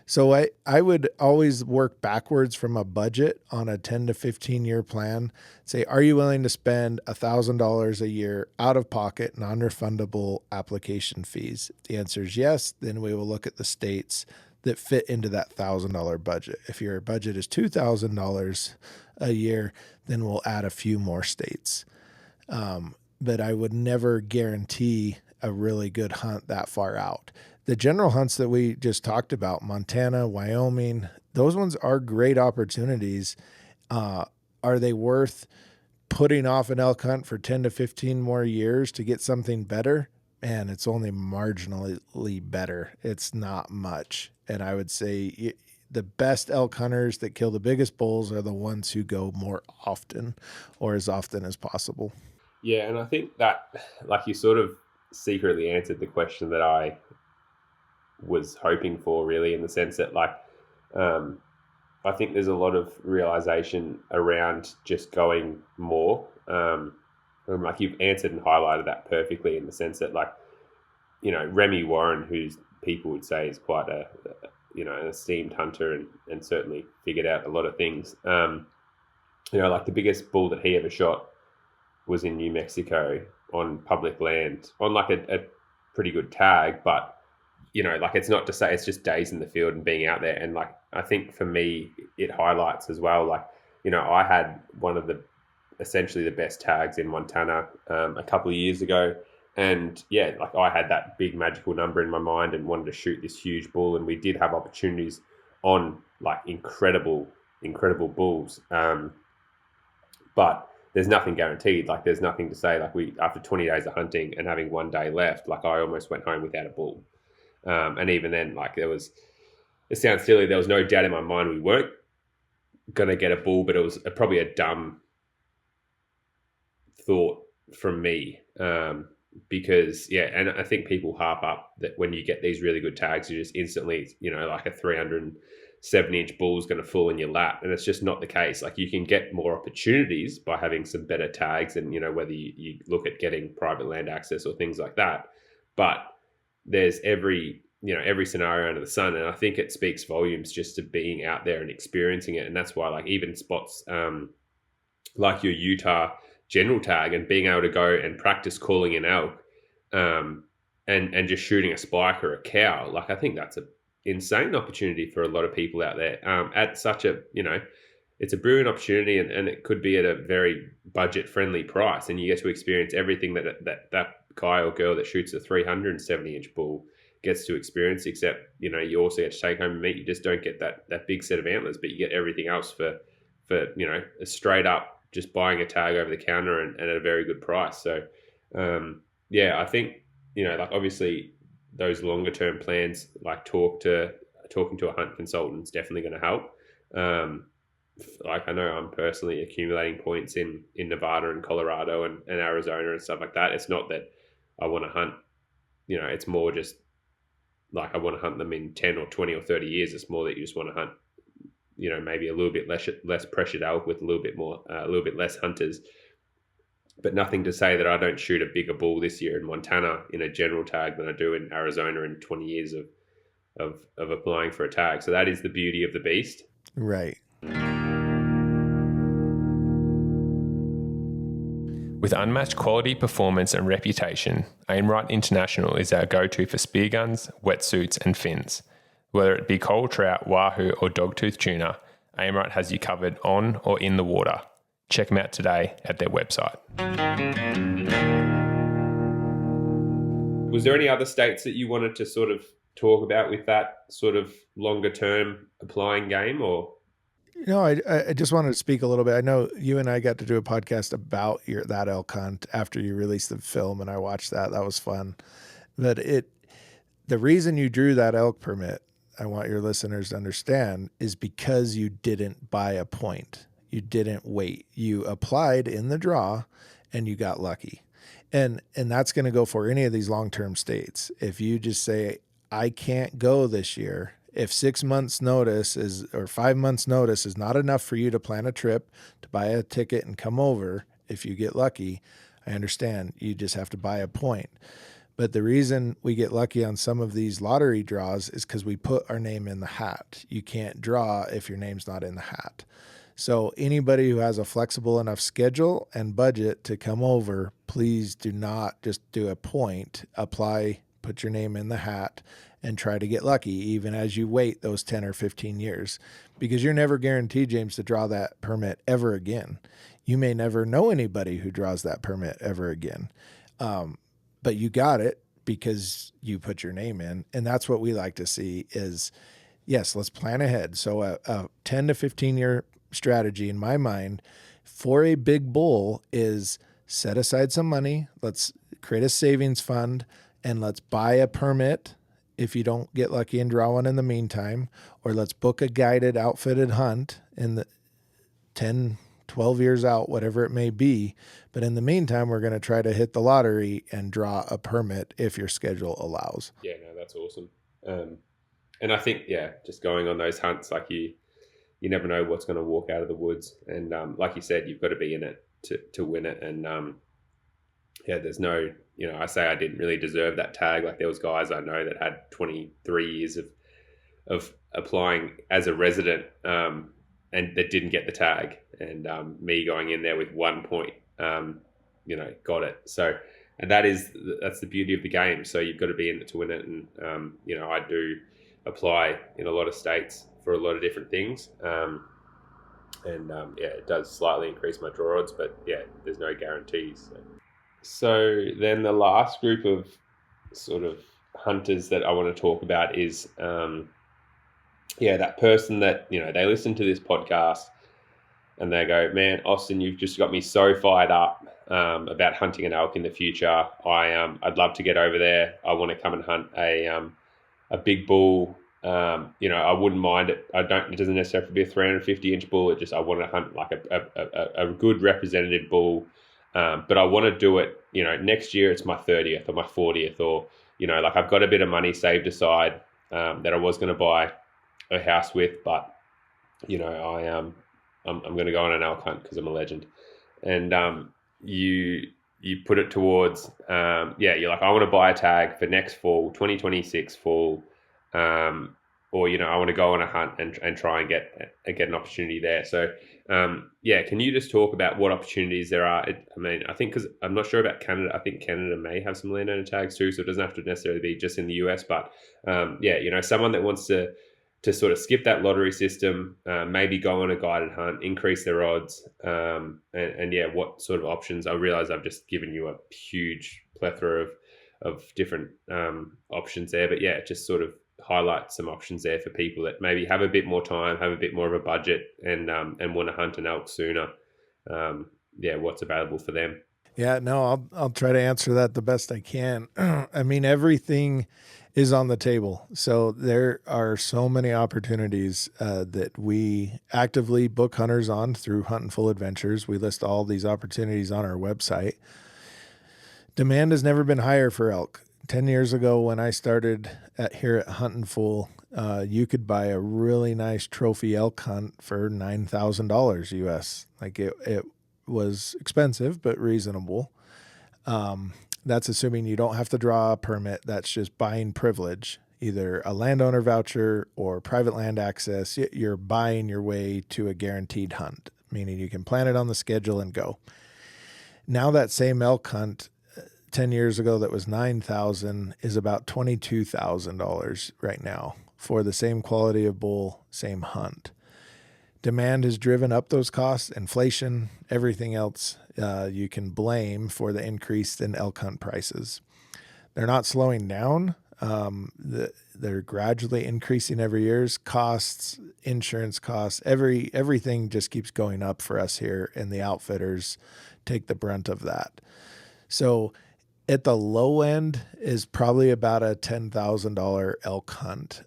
So I would always work backwards from a budget on a 10 to 15 year plan. Say, are you willing to spend $1,000 a year out of pocket, non-refundable application fees? If the answer is yes, then we will look at the states that fit into that $1,000 budget. If your budget is $2,000 a year, then we'll add a few more states. But I would never guarantee a really good hunt that far out. The general hunts that we just talked about, Montana, Wyoming, those ones are great opportunities. Are they worth putting off an elk hunt for 10 to 15 more years to get something better? Man, it's only marginally better. It's not much. And I would say the best elk hunters that kill the biggest bulls are the ones who go more often, or as often as possible. Yeah, and I think that, like, you sort of secretly answered the question that I was hoping for, really, in the sense that, like, I think there's a lot of realization around just going more. Like, you've answered and highlighted that perfectly, in the sense that, like, Remy Warren, who's people would say is quite an esteemed hunter and certainly figured out a lot of things. Like, the biggest bull that he ever shot was in New Mexico on public land on, like, a pretty good tag, but like, it's not to say, it's just days in the field and being out there. And, like, I think for me, it highlights as well, like, I had one of essentially the best tags in Montana a couple of years ago. And yeah, like, I had that big magical number in my mind and wanted to shoot this huge bull. And we did have opportunities on, like, incredible bulls. But there's nothing guaranteed. Like, there's nothing to say, like, after 20 days of hunting and having one day left, like, I almost went home without a bull. And even then, like, it sounds silly, there was no doubt in my mind we weren't going to get a bull, but it was probably a dumb thought from me. Because, yeah, and I think people harp up that when you get these really good tags, you just instantly, like, a 307-inch bull is going to fall in your lap. And it's just not the case. Like, you can get more opportunities by having some better tags, and, whether you look at getting private land access or things like that. But there's every scenario under the sun. And I think it speaks volumes just to being out there and experiencing it. And that's why, like, even spots like your Utah general tag and being able to go and practice calling an elk and just shooting a spike or a cow, like, I think that's an insane opportunity for a lot of people out there at such a, it's a brilliant opportunity, and it could be at a very budget friendly price, and you get to experience everything that guy or girl that shoots a 370-inch bull gets to experience, except, you also get to take home and meat. You just don't get that big set of antlers, but you get everything else for a straight up just buying a tag over the counter and at a very good price. So, I think, like, obviously those longer term plans, like talking to a hunt consultant is definitely going to help. Like, I know I'm personally accumulating points in Nevada and Colorado and Arizona and stuff like that. It's not that I want to hunt, it's more just like I want to hunt them in 10 or 20 or 30 years. It's more that you just want to hunt, maybe a little bit less pressured elk with a little bit less hunters. But nothing to say that I don't shoot a bigger bull this year in Montana in a general tag than I do in Arizona in 20 years of applying for a tag. So that is the beauty of the beast. Right. With unmatched quality, performance and reputation, Aimright International is our go-to for spear guns, wetsuits and fins. Whether it be coral trout, wahoo or dogtooth tuna, Aimright has you covered on or in the water. Check them out today at their website. Was there any other states that you wanted to sort of talk about with that sort of longer term applying game, or? I just wanted to speak a little bit. I know you and I got to do a podcast about that elk hunt after you released the film, and I watched that. That was fun. But the reason you drew that elk permit, I want your listeners to understand, is because you didn't buy a point. You didn't wait. You applied in the draw and you got lucky. And that's going to go for any of these long-term states. If you just say, I can't go this year, If 6 months notice or 5 months notice is not enough for you to plan a trip, to buy a ticket and come over, if you get lucky, I understand you just have to buy a point. But the reason we get lucky on some of these lottery draws is because we put our name in the hat. You can't draw if your name's not in the hat. So anybody who has a flexible enough schedule and budget to come over, please do not just do a point, apply, put your name in the hat, and try to get lucky, even as you wait those 10 or 15 years, because you're never guaranteed, James, to draw that permit ever again. You may never know anybody who draws that permit ever again. But you got it because you put your name in. And that's what we like to see is, yes, let's plan ahead. So a 10 to 15 year strategy in my mind for a big bull is set aside some money. Let's create a savings fund and let's buy a permit if you don't get lucky and draw one in the meantime, or let's book a guided outfitted hunt in the 10, 12 years out, whatever it may be. But in the meantime, we're going to try to hit the lottery and draw a permit if your schedule allows. Yeah, no, that's awesome. And I think, just going on those hunts, like you never know what's going to walk out of the woods. And like you said, you've got to be in it to win it. And there's no, I say I didn't really deserve that tag. Like there was guys I know that had 23 years of applying as a resident and that didn't get the tag. And me going in there with 1 point, got it. So, and that's the beauty of the game. So you've got to be in it to win it. And, I do apply in a lot of states for a lot of different things. It does slightly increase my draw odds, but there's no guarantees. So then the last group of sort of hunters that I want to talk about is, that person that, they listen to this podcast and they go, man, Austin, you've just got me so fired up about hunting an elk in the future. I'd love to get over there. I want to come and hunt a big bull. I wouldn't mind it. It doesn't necessarily have to be a 350-inch bull. I want to hunt like a good representative bull. But I want to do it, next year it's my 30th or my 40th, or, I've got a bit of money saved aside that I was going to buy a house with, but, I'm going to go on an elk hunt because I'm a legend. And you put it towards, you're like, I want to buy a tag for next fall, 2026 fall, or, I want to go on a hunt and try and get an opportunity there. So, can you just talk about what opportunities there are? I think, because I'm not sure about Canada. I think Canada may have some landowner tags too, so it doesn't have to necessarily be just in the US. But, someone that wants to sort of skip that lottery system, maybe go on a guided hunt, increase their odds, what sort of options? I realize I've just given you a huge plethora of different options there, but just sort of highlight some options there for people that maybe have a bit more time, have a bit more of a budget, and want to hunt an elk sooner. What's available for them? Yeah, no, I'll try to answer that the best I can. I mean, everything is on the table. So there are so many opportunities that we actively book hunters on through Huntin Fool Adventures. We list all these opportunities on our website. Demand has never been higher for elk. 10 years ago when I started here at Huntin Fool, you could buy a really nice trophy elk hunt for $9,000 US. Like it was expensive, but reasonable. That's assuming you don't have to draw a permit. That's just buying privilege, either a landowner voucher or private land access. You're buying your way to a guaranteed hunt, meaning you can plan it on the schedule and go. Now that same elk hunt 10 years ago that was $9,000 is about $22,000 right now for the same quality of bull, same hunt. Demand has driven up those costs, inflation, everything else you can blame for the increase in elk hunt prices. They're not slowing down. They're gradually increasing every year. Costs, insurance costs, everything just keeps going up for us here, and the outfitters take the brunt of that. So at the low end is probably about a $10,000 elk hunt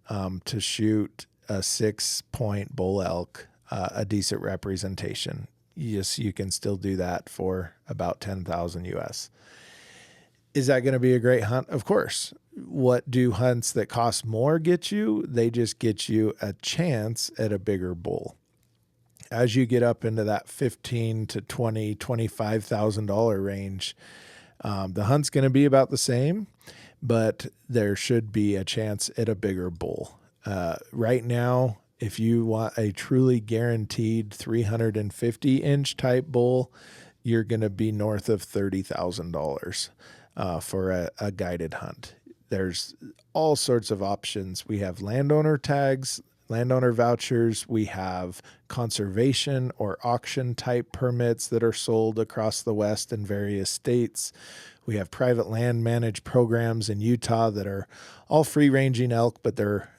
to shoot a 6-point bull elk, a decent representation. Yes, you can still do that for about $10,000 US. Is that going to be a great hunt? Of course. What do hunts that cost more get you? They just get you a chance at a bigger bull. As you get up into that $15,000 to $20,000, $25,000 range, the hunt's going to be about the same, but there should be a chance at a bigger bull. Right now, if you want a truly guaranteed 350-inch type bull, you're going to be north of $30,000 for a guided hunt. There's all sorts of options. We have landowner tags, landowner vouchers. We have conservation or auction type permits that are sold across the West in various states. We have private land managed programs in Utah that are all free ranging elk, but they're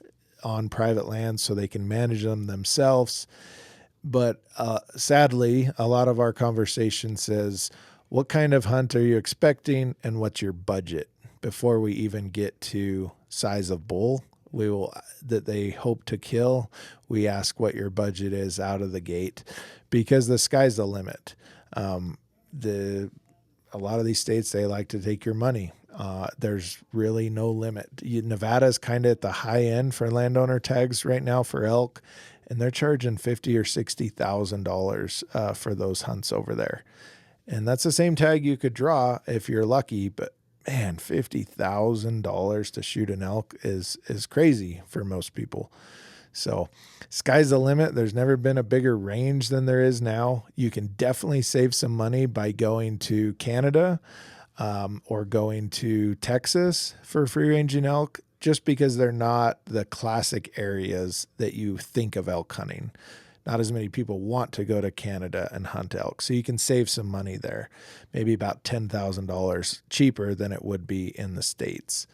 on private land so they can manage them themselves. But sadly, a lot of our conversation says, what kind of hunt are you expecting and what's your budget? Before we even get to size of bull that they hope to kill, we ask what your budget is out of the gate, because the sky's the limit. A lot of these states, they like to take your money. There's really no limit. Nevada's kind of at the high end for landowner tags right now for elk, and they're charging $50,000 or $60,000 for those hunts over there. And that's the same tag you could draw if you're lucky, but man, $50,000 to shoot an elk is crazy for most people. So sky's the limit. There's never been a bigger range than there is now. You can definitely save some money by going to Canada or going to Texas for free ranging elk, just because they're not the classic areas that you think of elk hunting. Not as many people want to go to Canada and hunt elk. So you can save some money there, maybe about $10,000 cheaper than it would be in the States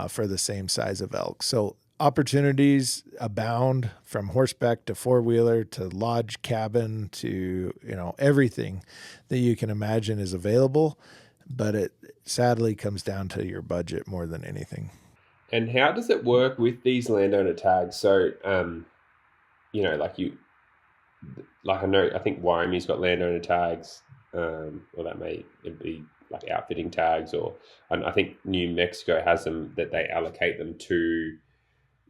for the same size of elk. So opportunities abound, from horseback to four-wheeler to lodge cabin to, everything that you can imagine is available. But it sadly comes down to your budget more than anything. And how does it work with these landowner tags? So, I think Wyoming's got landowner tags, or that may be like outfitting tags, and I think New Mexico has them that they allocate them to,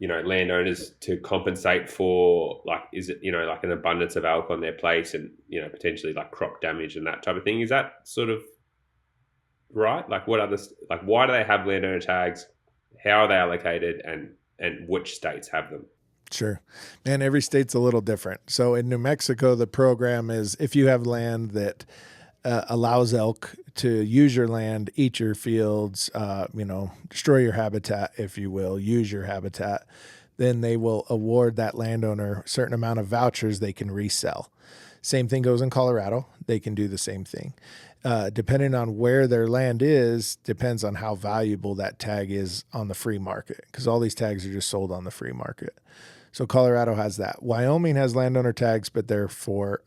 landowners to compensate for, is it, like an abundance of elk on their place and, potentially like crop damage and that type of thing. Is that sort of right? Why do they have landowner tags? How are they allocated, and which states have them? Sure. Man, every state's a little different. So in New Mexico, the program is if you have land that allows elk to use your land, eat your fields, destroy your habitat, if you will, use your habitat, then they will award that landowner a certain amount of vouchers they can resell. Same thing goes in Colorado. They can do the same thing. Depending on where their land is, depends on how valuable that tag is on the free market, because all these tags are just sold on the free market. So Colorado has that. Wyoming has landowner tags, but they're for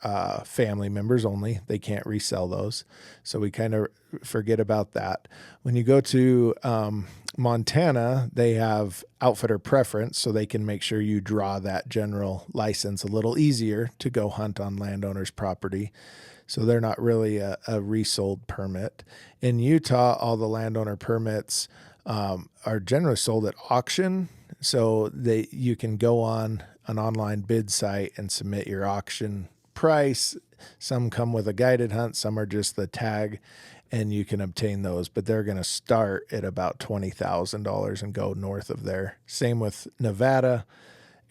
family members only. They can't resell those. So we kind of forget about that. When you go to Montana, they have outfitter preference, so they can make sure you draw that general license a little easier to go hunt on landowners' property. So they're not really a resold permit. In Utah, all the landowner permits are generally sold at auction. So you can go on an online bid site and submit your auction price. Some come with a guided hunt, some are just the tag, and you can obtain those. But they're going to start at about $20,000 and go north of there. Same with Nevada.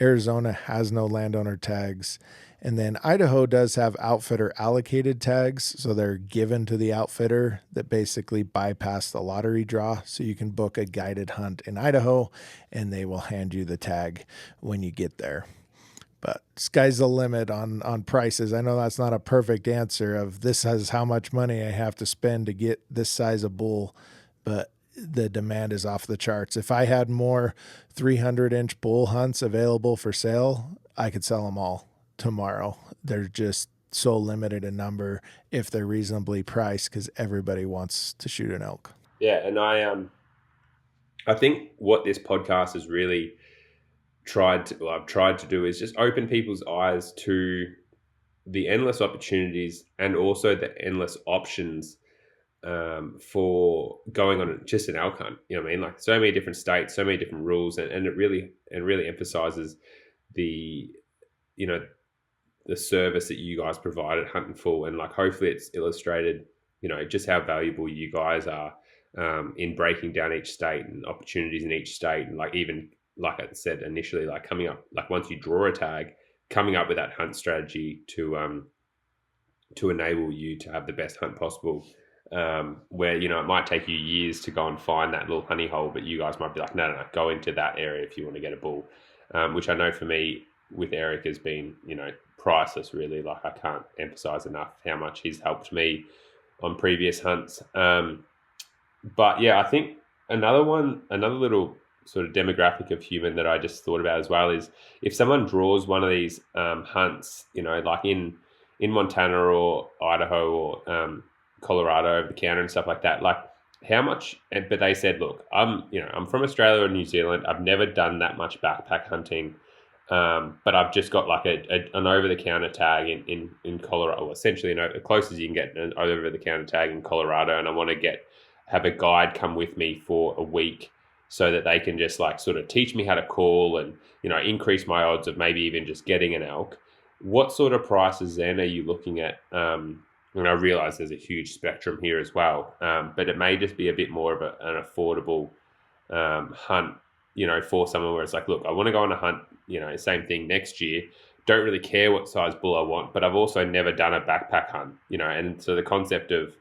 Arizona has no landowner tags. And then Idaho does have outfitter allocated tags. So they're given to the outfitter that basically bypass the lottery draw. So you can book a guided hunt in Idaho and they will hand you the tag when you get there. But sky's the limit on prices. I know that's not a perfect answer of this is how much money I have to spend to get this size of bull, but the demand is off the charts. If I had more 300-inch bull hunts available for sale, I could sell them all tomorrow. They're just so limited in number if they're reasonably priced, because everybody wants to shoot an elk. Yeah, and I think what this podcast has really tried to do is just open people's eyes to the endless opportunities and also the endless options for going on just an elk hunt. You know what I mean? Like so many different states, so many different rules, and it really emphasizes the the service that you guys provide at Huntin Fool, and like hopefully it's illustrated just how valuable you guys are in breaking down each state and opportunities in each state, and like even like I said initially, like coming up, like once you draw a tag, coming up with that hunt strategy to enable you to have the best hunt possible. Where it might take you years to go and find that little honey hole, but you guys might be like, no, go into that area if you want to get a bull. Which I know for me with Eric has been priceless. Really, like I can't emphasize enough how much he's helped me on previous hunts. But yeah, I think another little sort of demographic of human that I just thought about as well is if someone draws one of these hunts, like in Montana or Idaho or Colorado over the counter and stuff like that, like how much, but they said, look, I'm from Australia or New Zealand. I've never done that much backpack hunting. But I've just got like an over-the-counter tag in Colorado, well, essentially as close as you can get an over-the-counter tag in Colorado, and I want to have a guide come with me for a week so that they can just like sort of teach me how to call and increase my odds of maybe even just getting an elk. What sort of prices then are you looking at? And I realize there's a huge spectrum here as well, but it may just be a bit more of an affordable hunt, for someone where it's like, look, I want to go on a hunt, same thing next year. Don't really care what size bull I want, but I've also never done a backpack hunt, and so the concept of,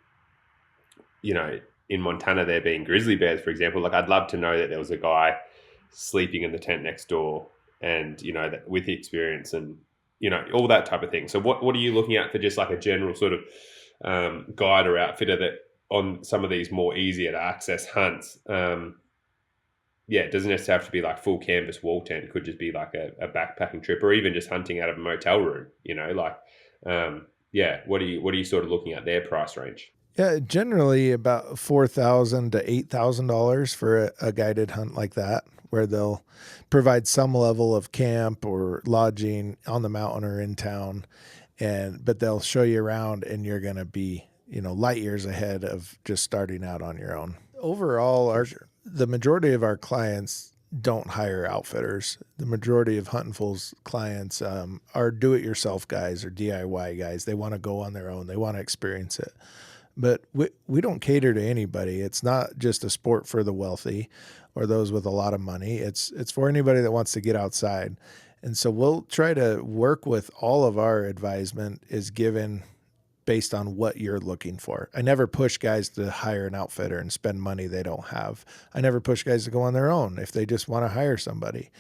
in Montana there being grizzly bears, for example, like I'd love to know that there was a guy sleeping in the tent next door and, that with the experience and, all that type of thing. So what are you looking at for just like a general sort of guide or outfitter that on some of these more easier to access hunts? It doesn't necessarily have to be like full canvas wall tent. It could just be like a backpacking trip or even just hunting out of a motel room, what are you sort of looking at their price range? Yeah, generally about $4,000 to $8,000 for a guided hunt like that, where they'll provide some level of camp or lodging on the mountain or in town, but they'll show you around, and you're going to be light years ahead of just starting out on your own. Overall, the majority of our clients don't hire outfitters. The majority of Huntin Fool's clients are do-it-yourself guys or DIY guys. They want to go on their own. They want to experience it. But we don't cater to anybody. It's not just a sport for the wealthy or those with a lot of money. It's for anybody that wants to get outside. And so we'll try to work with all of our advisement is given based on what you're looking for. I never push guys to hire an outfitter and spend money they don't have. I never push guys to go on their own if they just want to hire somebody.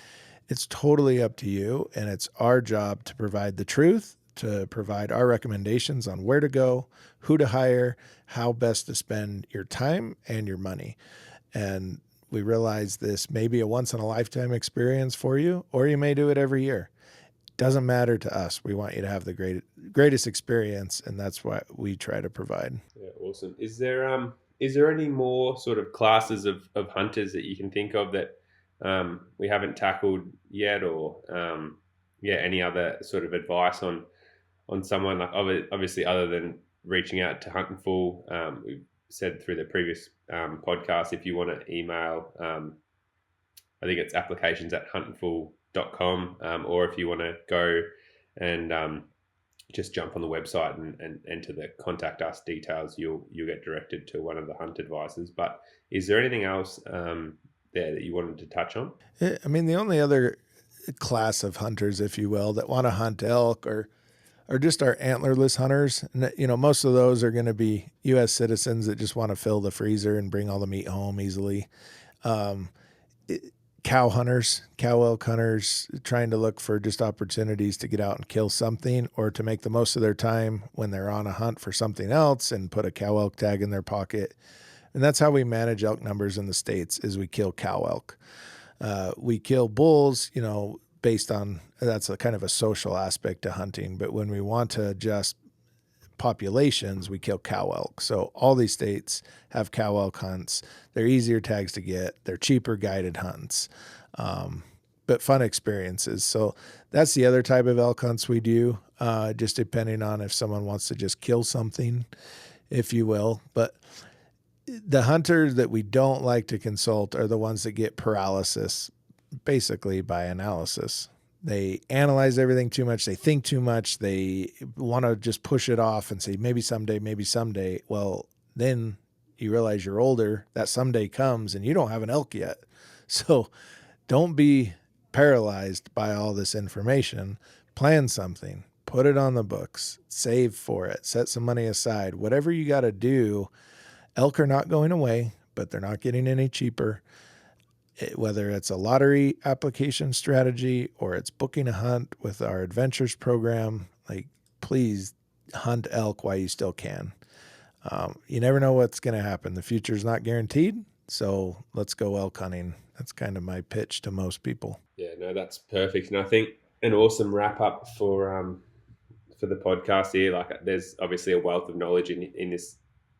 It's totally up to you, and it's our job to provide the truth, to provide our recommendations on where to go, who to hire, how best to spend your time and your money. And we realize this may be a once-in-a-lifetime experience for you, or you may do it every year. Doesn't matter to us. We want you to have the greatest experience, and that's what we try to provide. Yeah, awesome. Is there any more sort of classes of hunters that you can think of that we haven't tackled yet, or any other sort of advice on someone, like obviously other than reaching out to Huntin Fool? We've said through the previous podcast, if you want to email, I think it's applications@huntinfool.com, or if you want to go and just jump on the website and enter the contact us details, you'll get directed to one of the hunt advisors. But is there anything else there that you wanted to touch on? I mean, the only other class of hunters, if you will, that want to hunt elk or just our antlerless hunters. And, most of those are going to be U.S. citizens that just want to fill the freezer and bring all the meat home easily. Cow hunters, cow elk hunters, trying to look for just opportunities to get out and kill something or to make the most of their time when they're on a hunt for something else and put a cow elk tag in their pocket. And that's how we manage elk numbers in the States is we kill cow elk. We kill bulls, based on, that's a kind of a social aspect to hunting. But when we want to adjust populations, we kill cow elk. So all these states have cow elk hunts. They're easier tags to get. They're cheaper guided hunts, but fun experiences. So that's the other type of elk hunts we do, just depending on if someone wants to just kill something, if you will. But the hunters that we don't like to consult are the ones that get paralysis, basically by analysis. They analyze everything too much. They think too much. They want to just push it off and say, maybe someday, maybe someday. Well, then you realize you're older. That someday comes and you don't have an elk yet. So don't be paralyzed by all this information. Plan something. Put it on the books. Save for it. Set some money aside. Whatever you got to do. Elk are not going away, but they're not getting any cheaper. Whether it's a lottery application strategy or it's booking a hunt with our adventures program, like, please hunt elk while you still can. You never know what's going to happen. The future is not guaranteed. So let's go elk hunting. That's kind of my pitch to most people. Yeah, no, that's perfect. And I think an awesome wrap up for the podcast here. Like, there's obviously a wealth of knowledge in this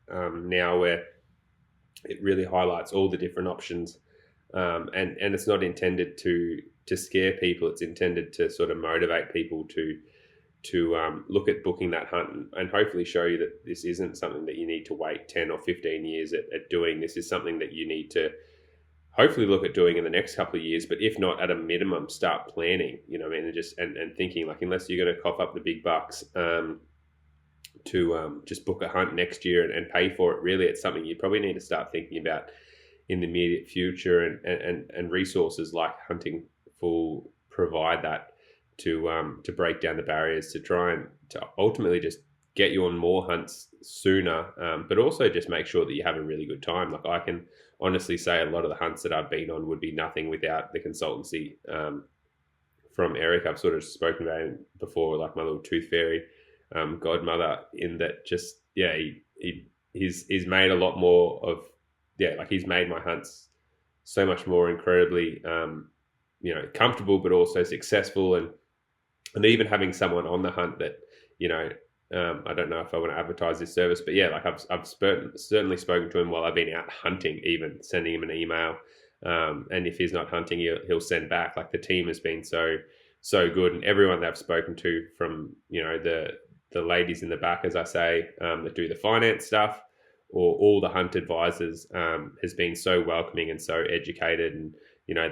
now, where it really highlights all the different options. And it's not intended to scare people. It's intended to sort of motivate people to look at booking that hunt and hopefully show you that this isn't something that you need to wait 10 or 15 years at doing. This is something that you need to hopefully look at doing in the next couple of years, but if not, at a minimum, start planning, you know what I mean? And thinking, like, unless you're going to cough up the big bucks to just book a hunt next year and pay for it, really, it's something you probably need to start thinking about in the immediate future, and resources like Huntin Fool provide that to break down the barriers, to try and to ultimately just get you on more hunts sooner, but also just make sure that you have a really good time. Like, I can honestly say a lot of the hunts that I've been on would be nothing without the consultancy from Eric. I've sort of spoken about him before, like my little tooth fairy godmother, in that just, yeah, he's made a lot more of, yeah, like, he's made my hunts so much more incredibly, comfortable, but also successful. And even having someone on the hunt that, I don't know if I want to advertise this service, but yeah, like, I've certainly spoken to him while I've been out hunting, even sending him an email. And if he's not hunting, he'll send back. Like, the team has been so good, and everyone that I've spoken to, from, the ladies in the back, as I say, that do the finance stuff, or all the hunt advisors, has been so welcoming and so educated, and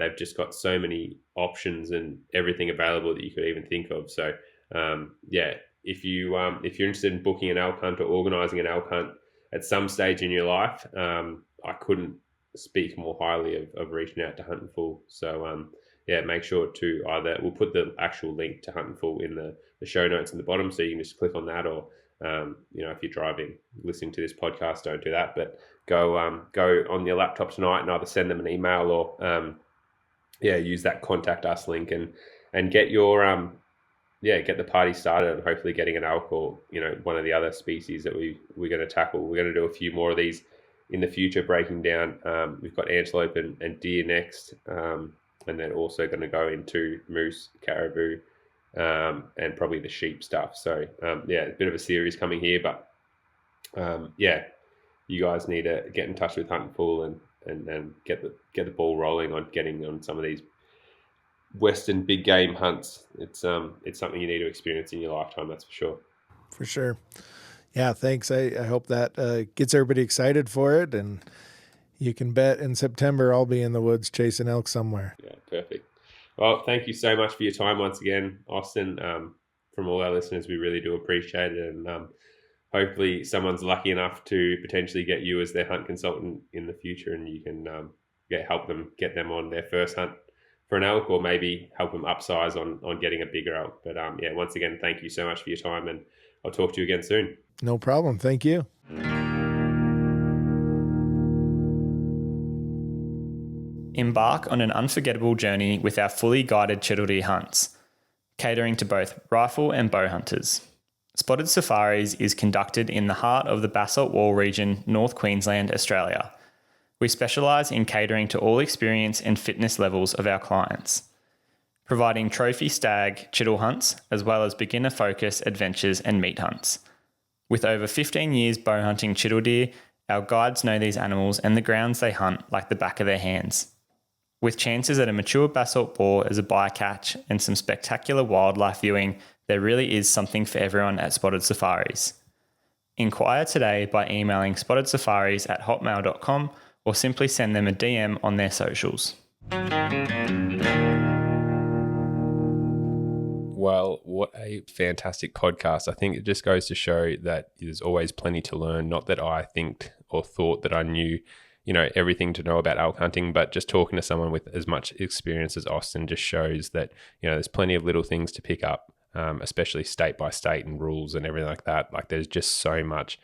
they've just got so many options and everything available that you could even think of. So if you're interested in booking an elk hunt or organizing an elk hunt at some stage in your life, I couldn't speak more highly of reaching out to Huntin Fool. So make sure to we'll put the actual link to Huntin Fool in the show notes in the bottom, so you can just click on that, or if you're driving, listening to this podcast, don't do that, but go on your laptop tonight and either send them an email or use that contact us link and get your get the party started, and hopefully getting an elk, or one of the other species that we're going to tackle. We're going to do a few more of these in the future, breaking down. We've got antelope and deer next, and then also going to go into moose, caribou, and probably the sheep stuff. So a bit of a series coming here, but you guys need to get in touch with Huntin Fool and get the ball rolling on getting on some of these Western big game hunts. It's something you need to experience in your lifetime, that's for sure. For sure. Yeah, thanks. I hope that gets everybody excited for it, and you can bet in September I'll be in the woods chasing elk somewhere. Yeah, perfect. Well, thank you so much for your time once again, Austin. From all our listeners, we really do appreciate it, and hopefully someone's lucky enough to potentially get you as their hunt consultant in the future, and you can help them, get them on their first hunt for an elk, or maybe help them upsize on getting a bigger elk. But once again, thank you so much for your time, and I'll talk to you again soon. No problem. Thank you. Embark on an unforgettable journey with our fully guided Chiddle Deer hunts, catering to both rifle and bow hunters. Spotted Safaris is conducted in the heart of the Basalt Wall region, North Queensland, Australia. We specialise in catering to all experience and fitness levels of our clients, providing trophy stag chiddle hunts as well as beginner focus adventures and meat hunts. With over 15 years bow hunting chiddle deer, our guides know these animals and the grounds they hunt like the back of their hands. With chances at a mature basalt boar as a bycatch and some spectacular wildlife viewing, there really is something for everyone at Spotted Safaris. Inquire today by emailing spottedsafaris@hotmail.com or simply send them a DM on their socials. Well, what a fantastic podcast. I think it just goes to show that there's always plenty to learn. Not that I think or thought that I knew, everything to know about elk hunting, but just talking to someone with as much experience as Austin just shows that, there's plenty of little things to pick up, especially state by state and rules and everything like that. Like there's just so much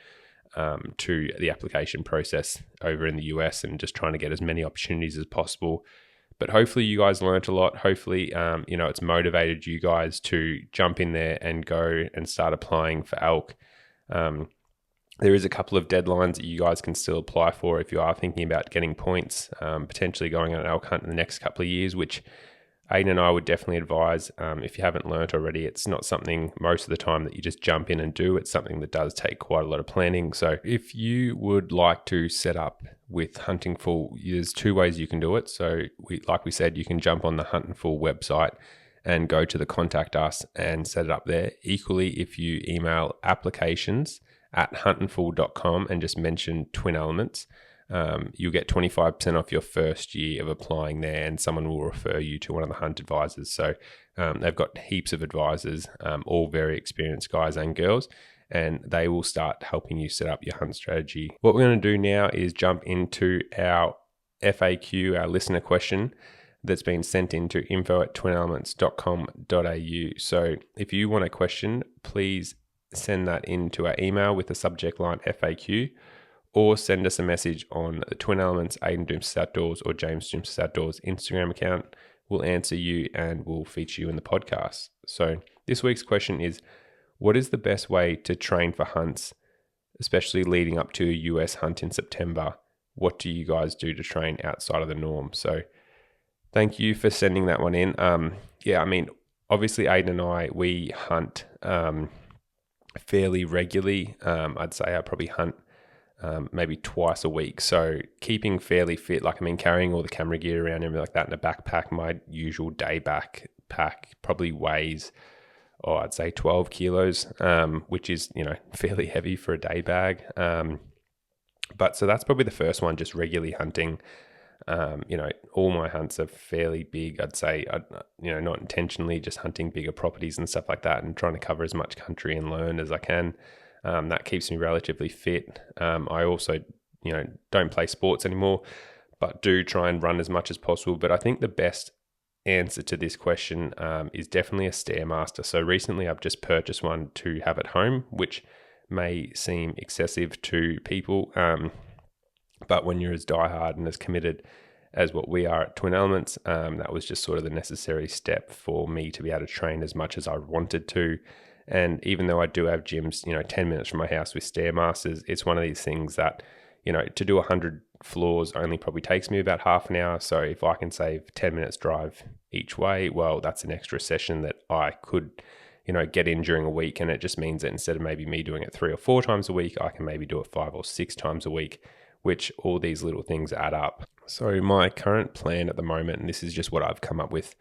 to the application process over in the US and just trying to get as many opportunities as possible. But hopefully you guys learnt a lot. Hopefully, it's motivated you guys to jump in there and go and start applying for elk. There is a couple of deadlines that you guys can still apply for if you are thinking about getting points, potentially going on an elk hunt in the next couple of years, which Aiden and I would definitely advise. If you haven't learnt already, it's not something most of the time that you just jump in and do. It's something that does take quite a lot of planning. So if you would like to set up with Huntin Fool, there's two ways you can do it. So like we said, you can jump on the Huntin Fool website and go to the contact us and set it up there. Equally, if you email applications@huntinfool.com and just mention Twin Elements, you'll get 25% off your first year of applying there, and someone will refer you to one of the hunt advisors. So they've got heaps of advisors, all very experienced guys and girls, and they will start helping you set up your hunt strategy. What we're going to do now is jump into our FAQ, our listener question that's been sent into info@twinelements.com.au. So if you want a question, please send that into our email with the subject line FAQ, or send us a message on the Twin Elements, Aiden Doumtsis Outdoors, or James Doumtsis Outdoors Instagram account. We'll answer you and we'll feature you in the podcast. So this week's question is, what is the best way to train for hunts, especially leading up to a US hunt in September? What do you guys do to train outside of the norm? So thank you for sending that one in. Obviously Aiden and I, we hunt fairly regularly. I'd say I probably hunt maybe twice a week. So keeping fairly fit, carrying all the camera gear around and everything like that in a backpack, my usual day backpack probably weighs, I'd say 12 kilos, which is, fairly heavy for a day bag. But so that's probably the first one, just regularly hunting. All my hunts are fairly big. I'd say, not intentionally, just hunting bigger properties and stuff like that and trying to cover as much country and learn as I can. That keeps me relatively fit. I also, don't play sports anymore, but do try and run as much as possible. But I think the best answer to this question is definitely a Stairmaster. So recently I've just purchased one to have at home, which may seem excessive to people. But when you're as diehard and as committed as what we are at Twin Elements, that was just sort of the necessary step for me to be able to train as much as I wanted to. And even though I do have gyms, 10 minutes from my house with Stairmasters, it's one of these things that, to do 100 floors only probably takes me about half an hour. So if I can save 10 minutes drive each way, well, that's an extra session that I could, get in during a week. And it just means that instead of maybe me doing it 3 or 4 times a week, I can maybe do it 5 or 6 times a week, which all these little things add up. So my current plan at the moment, and this is just what I've come up with.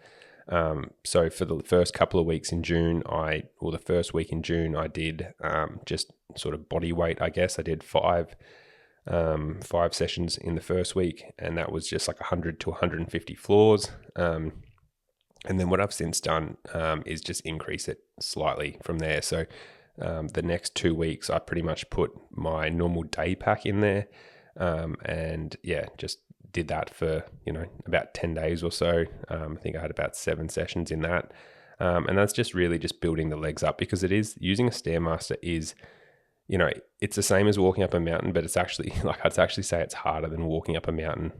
So for the first couple of weeks in June, the first week in June, I did just sort of body weight, I guess. I did 5 sessions in the first week, and that was just like 100 to 150 floors. And then what I've since done is just increase it slightly from there. So the next 2 weeks, I pretty much put my normal day pack in there, and just did that for, about 10 days or so. I think I had about 7 sessions in that. And that's just really just building the legs up, because it is, using a Stairmaster is, it's the same as walking up a mountain, but it's actually, I'd actually say it's harder than walking up a mountain,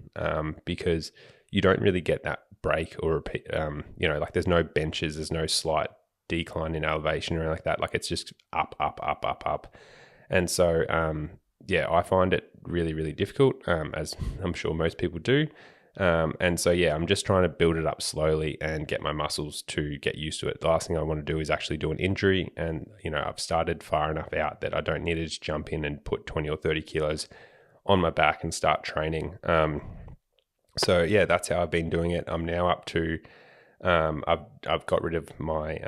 because you don't really get that break or repeat, there's no benches, there's no slight decline in elevation or anything like that. It's just up, up, up, up, up. And so, I find it really, really difficult, as I'm sure most people do. And so, I'm just trying to build it up slowly and get my muscles to get used to it. The last thing I want to do is actually do an injury. And, I've started far enough out that I don't need to just jump in and put 20 or 30 kilos on my back and start training. So that's how I've been doing it. I'm now up to, I've got rid of my,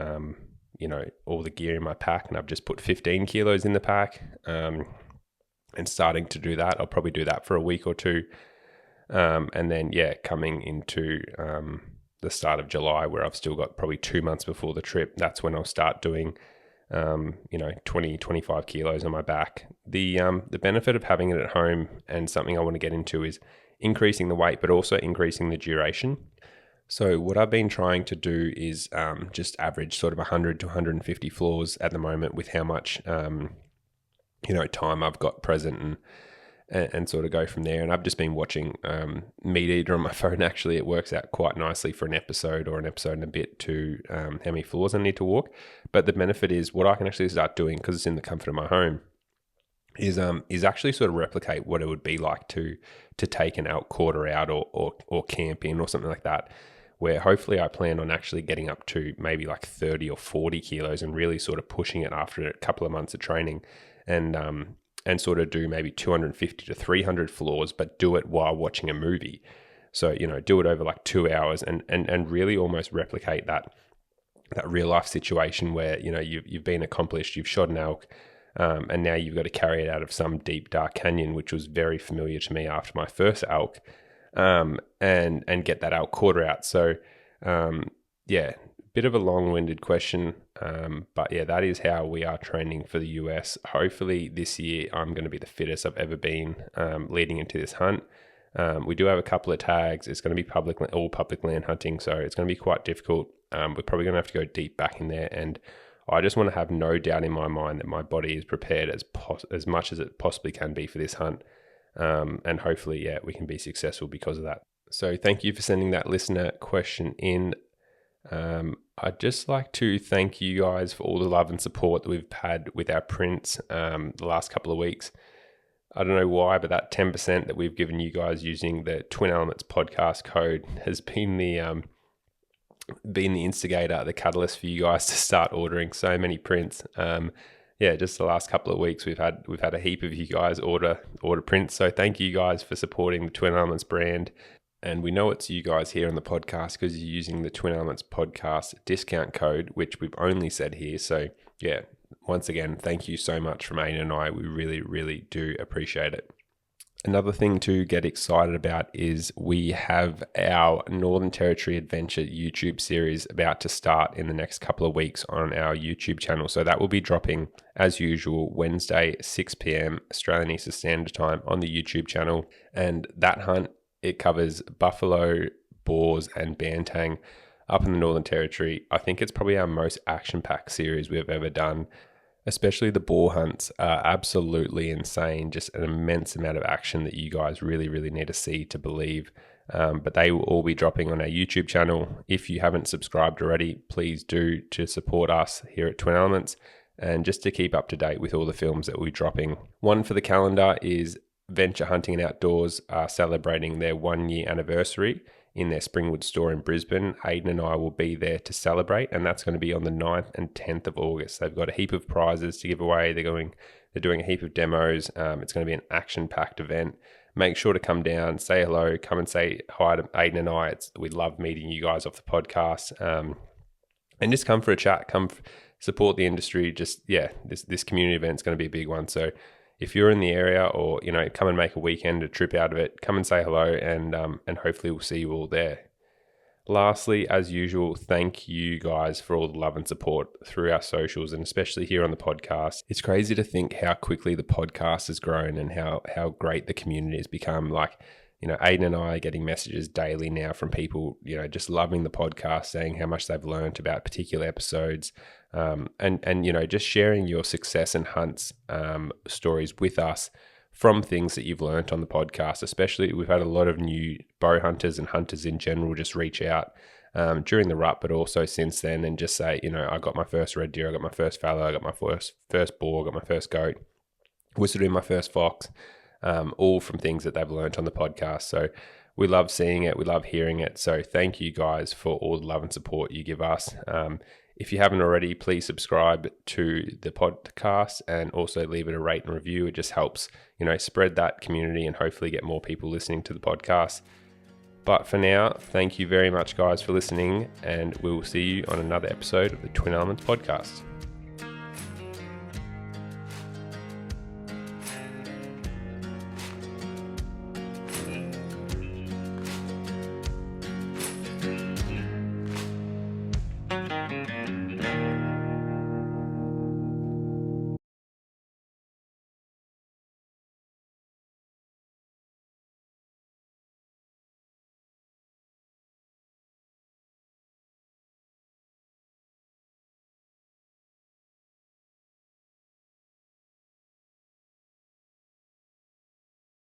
all the gear in my pack, and I've just put 15 kilos in the pack, and starting to do that. I'll probably do that for a week or two. And then, coming into the start of July, where I've still got probably 2 months before the trip, that's when I'll start doing 20, 25 kilos on my back. The benefit of having it at home, and something I want to get into, is increasing the weight, but also increasing the duration. So what I've been trying to do is just average sort of 100 to 150 floors at the moment, with how much time I've got present, and sort of go from there. And I've just been watching Meat Eater on my phone. Actually, it works out quite nicely for an episode or an episode and a bit to how many floors I need to walk. But the benefit is, what I can actually start doing, because it's in the comfort of my home, is actually sort of replicate what it would be like to take an elk quarter out or camp in or something like that, where hopefully I plan on actually getting up to maybe like 30 or 40 kilos and really sort of pushing it after a couple of months of training, and sort of do maybe 250 to 300 floors, but do it while watching a movie. So, do it over like 2 hours, and really almost replicate that real life situation where, you've been accomplished, you've shot an elk, and now you've got to carry it out of some deep, dark canyon, which was very familiar to me after my first elk, and get that elk quarter out. So, bit of a long-winded question, but that is how we are training for the US. Hopefully this year I'm going to be the fittest I've ever been leading into this hunt. We do have a couple of tags. It's going to be all public land hunting, so it's going to be quite difficult. We're probably going to have to go deep back in there, and I just want to have no doubt in my mind that my body is prepared as much as it possibly can be for this hunt, and hopefully, we can be successful because of that. So thank you for sending that listener question in. I'd just like to thank you guys for all the love and support that we've had with our prints the last couple of weeks. I don't know why, but that 10% that we've given you guys using the Twin Elements podcast code has been the instigator, the catalyst for you guys to start ordering so many prints. Just the last couple of weeks we've had a heap of you guys order prints. So thank you guys for supporting the Twin Elements brand. And we know it's you guys here on the podcast because you're using the Twin Elements podcast discount code, which we've only said here. So once again, thank you so much from Aiden and I. We really, really do appreciate it. Another thing to get excited about is we have our Northern Territory Adventure YouTube series about to start in the next couple of weeks on our YouTube channel. So that will be dropping, as usual, Wednesday, 6 p.m. Australian Eastern Standard Time on the YouTube channel. And that hunt, it covers buffalo, boars, and bantang up in the Northern Territory. I think it's probably our most action-packed series we've ever done. Especially the boar hunts are absolutely insane. Just an immense amount of action that you guys really, really need to see to believe. But they will all be dropping on our YouTube channel. If you haven't subscribed already, please do, to support us here at Twin Elements, and just to keep up to date with all the films that we're dropping. One for the calendar is Venture Hunting and Outdoors are celebrating their 1 year anniversary in their Springwood store in Brisbane. Aiden and I will be there to celebrate, and that's going to be on the 9th and 10th of August. They've got a heap of prizes to give away. They're doing a heap of demos. It's going to be an action-packed event. Make sure to come down, say hello, come and say hi to Aiden and I. We love meeting you guys off the podcast, and just come for a chat. Come support the industry. This community event is going to be a big one. So if you're in the area, or come and make a trip out of it, come and say hello, and hopefully we'll see you all there. Lastly, as usual, thank you guys for all the love and support through our socials, and especially here on the podcast. It's crazy to think how quickly the podcast has grown and how great the community has become. Like, Aiden and I are getting messages daily now from people, just loving the podcast, saying how much they've learned about particular episodes, and just sharing your success and hunts stories with us from things that you've learned on the podcast. Especially, we've had a lot of new bow hunters and hunters in general just reach out during the rut, but also since then, and just say, I got my first red deer, I got my first fallow, I got my first boar, I got my first goat, whistled in my first fox. All from things that they've learned on the podcast. So we love seeing it. We love hearing it. So thank you guys for all the love and support you give us. If you haven't already, please subscribe to the podcast and also leave it a rate and review. It just helps, spread that community and hopefully get more people listening to the podcast. But for now, thank you very much, guys, for listening, and we will see you on another episode of the Twin Elements Podcast.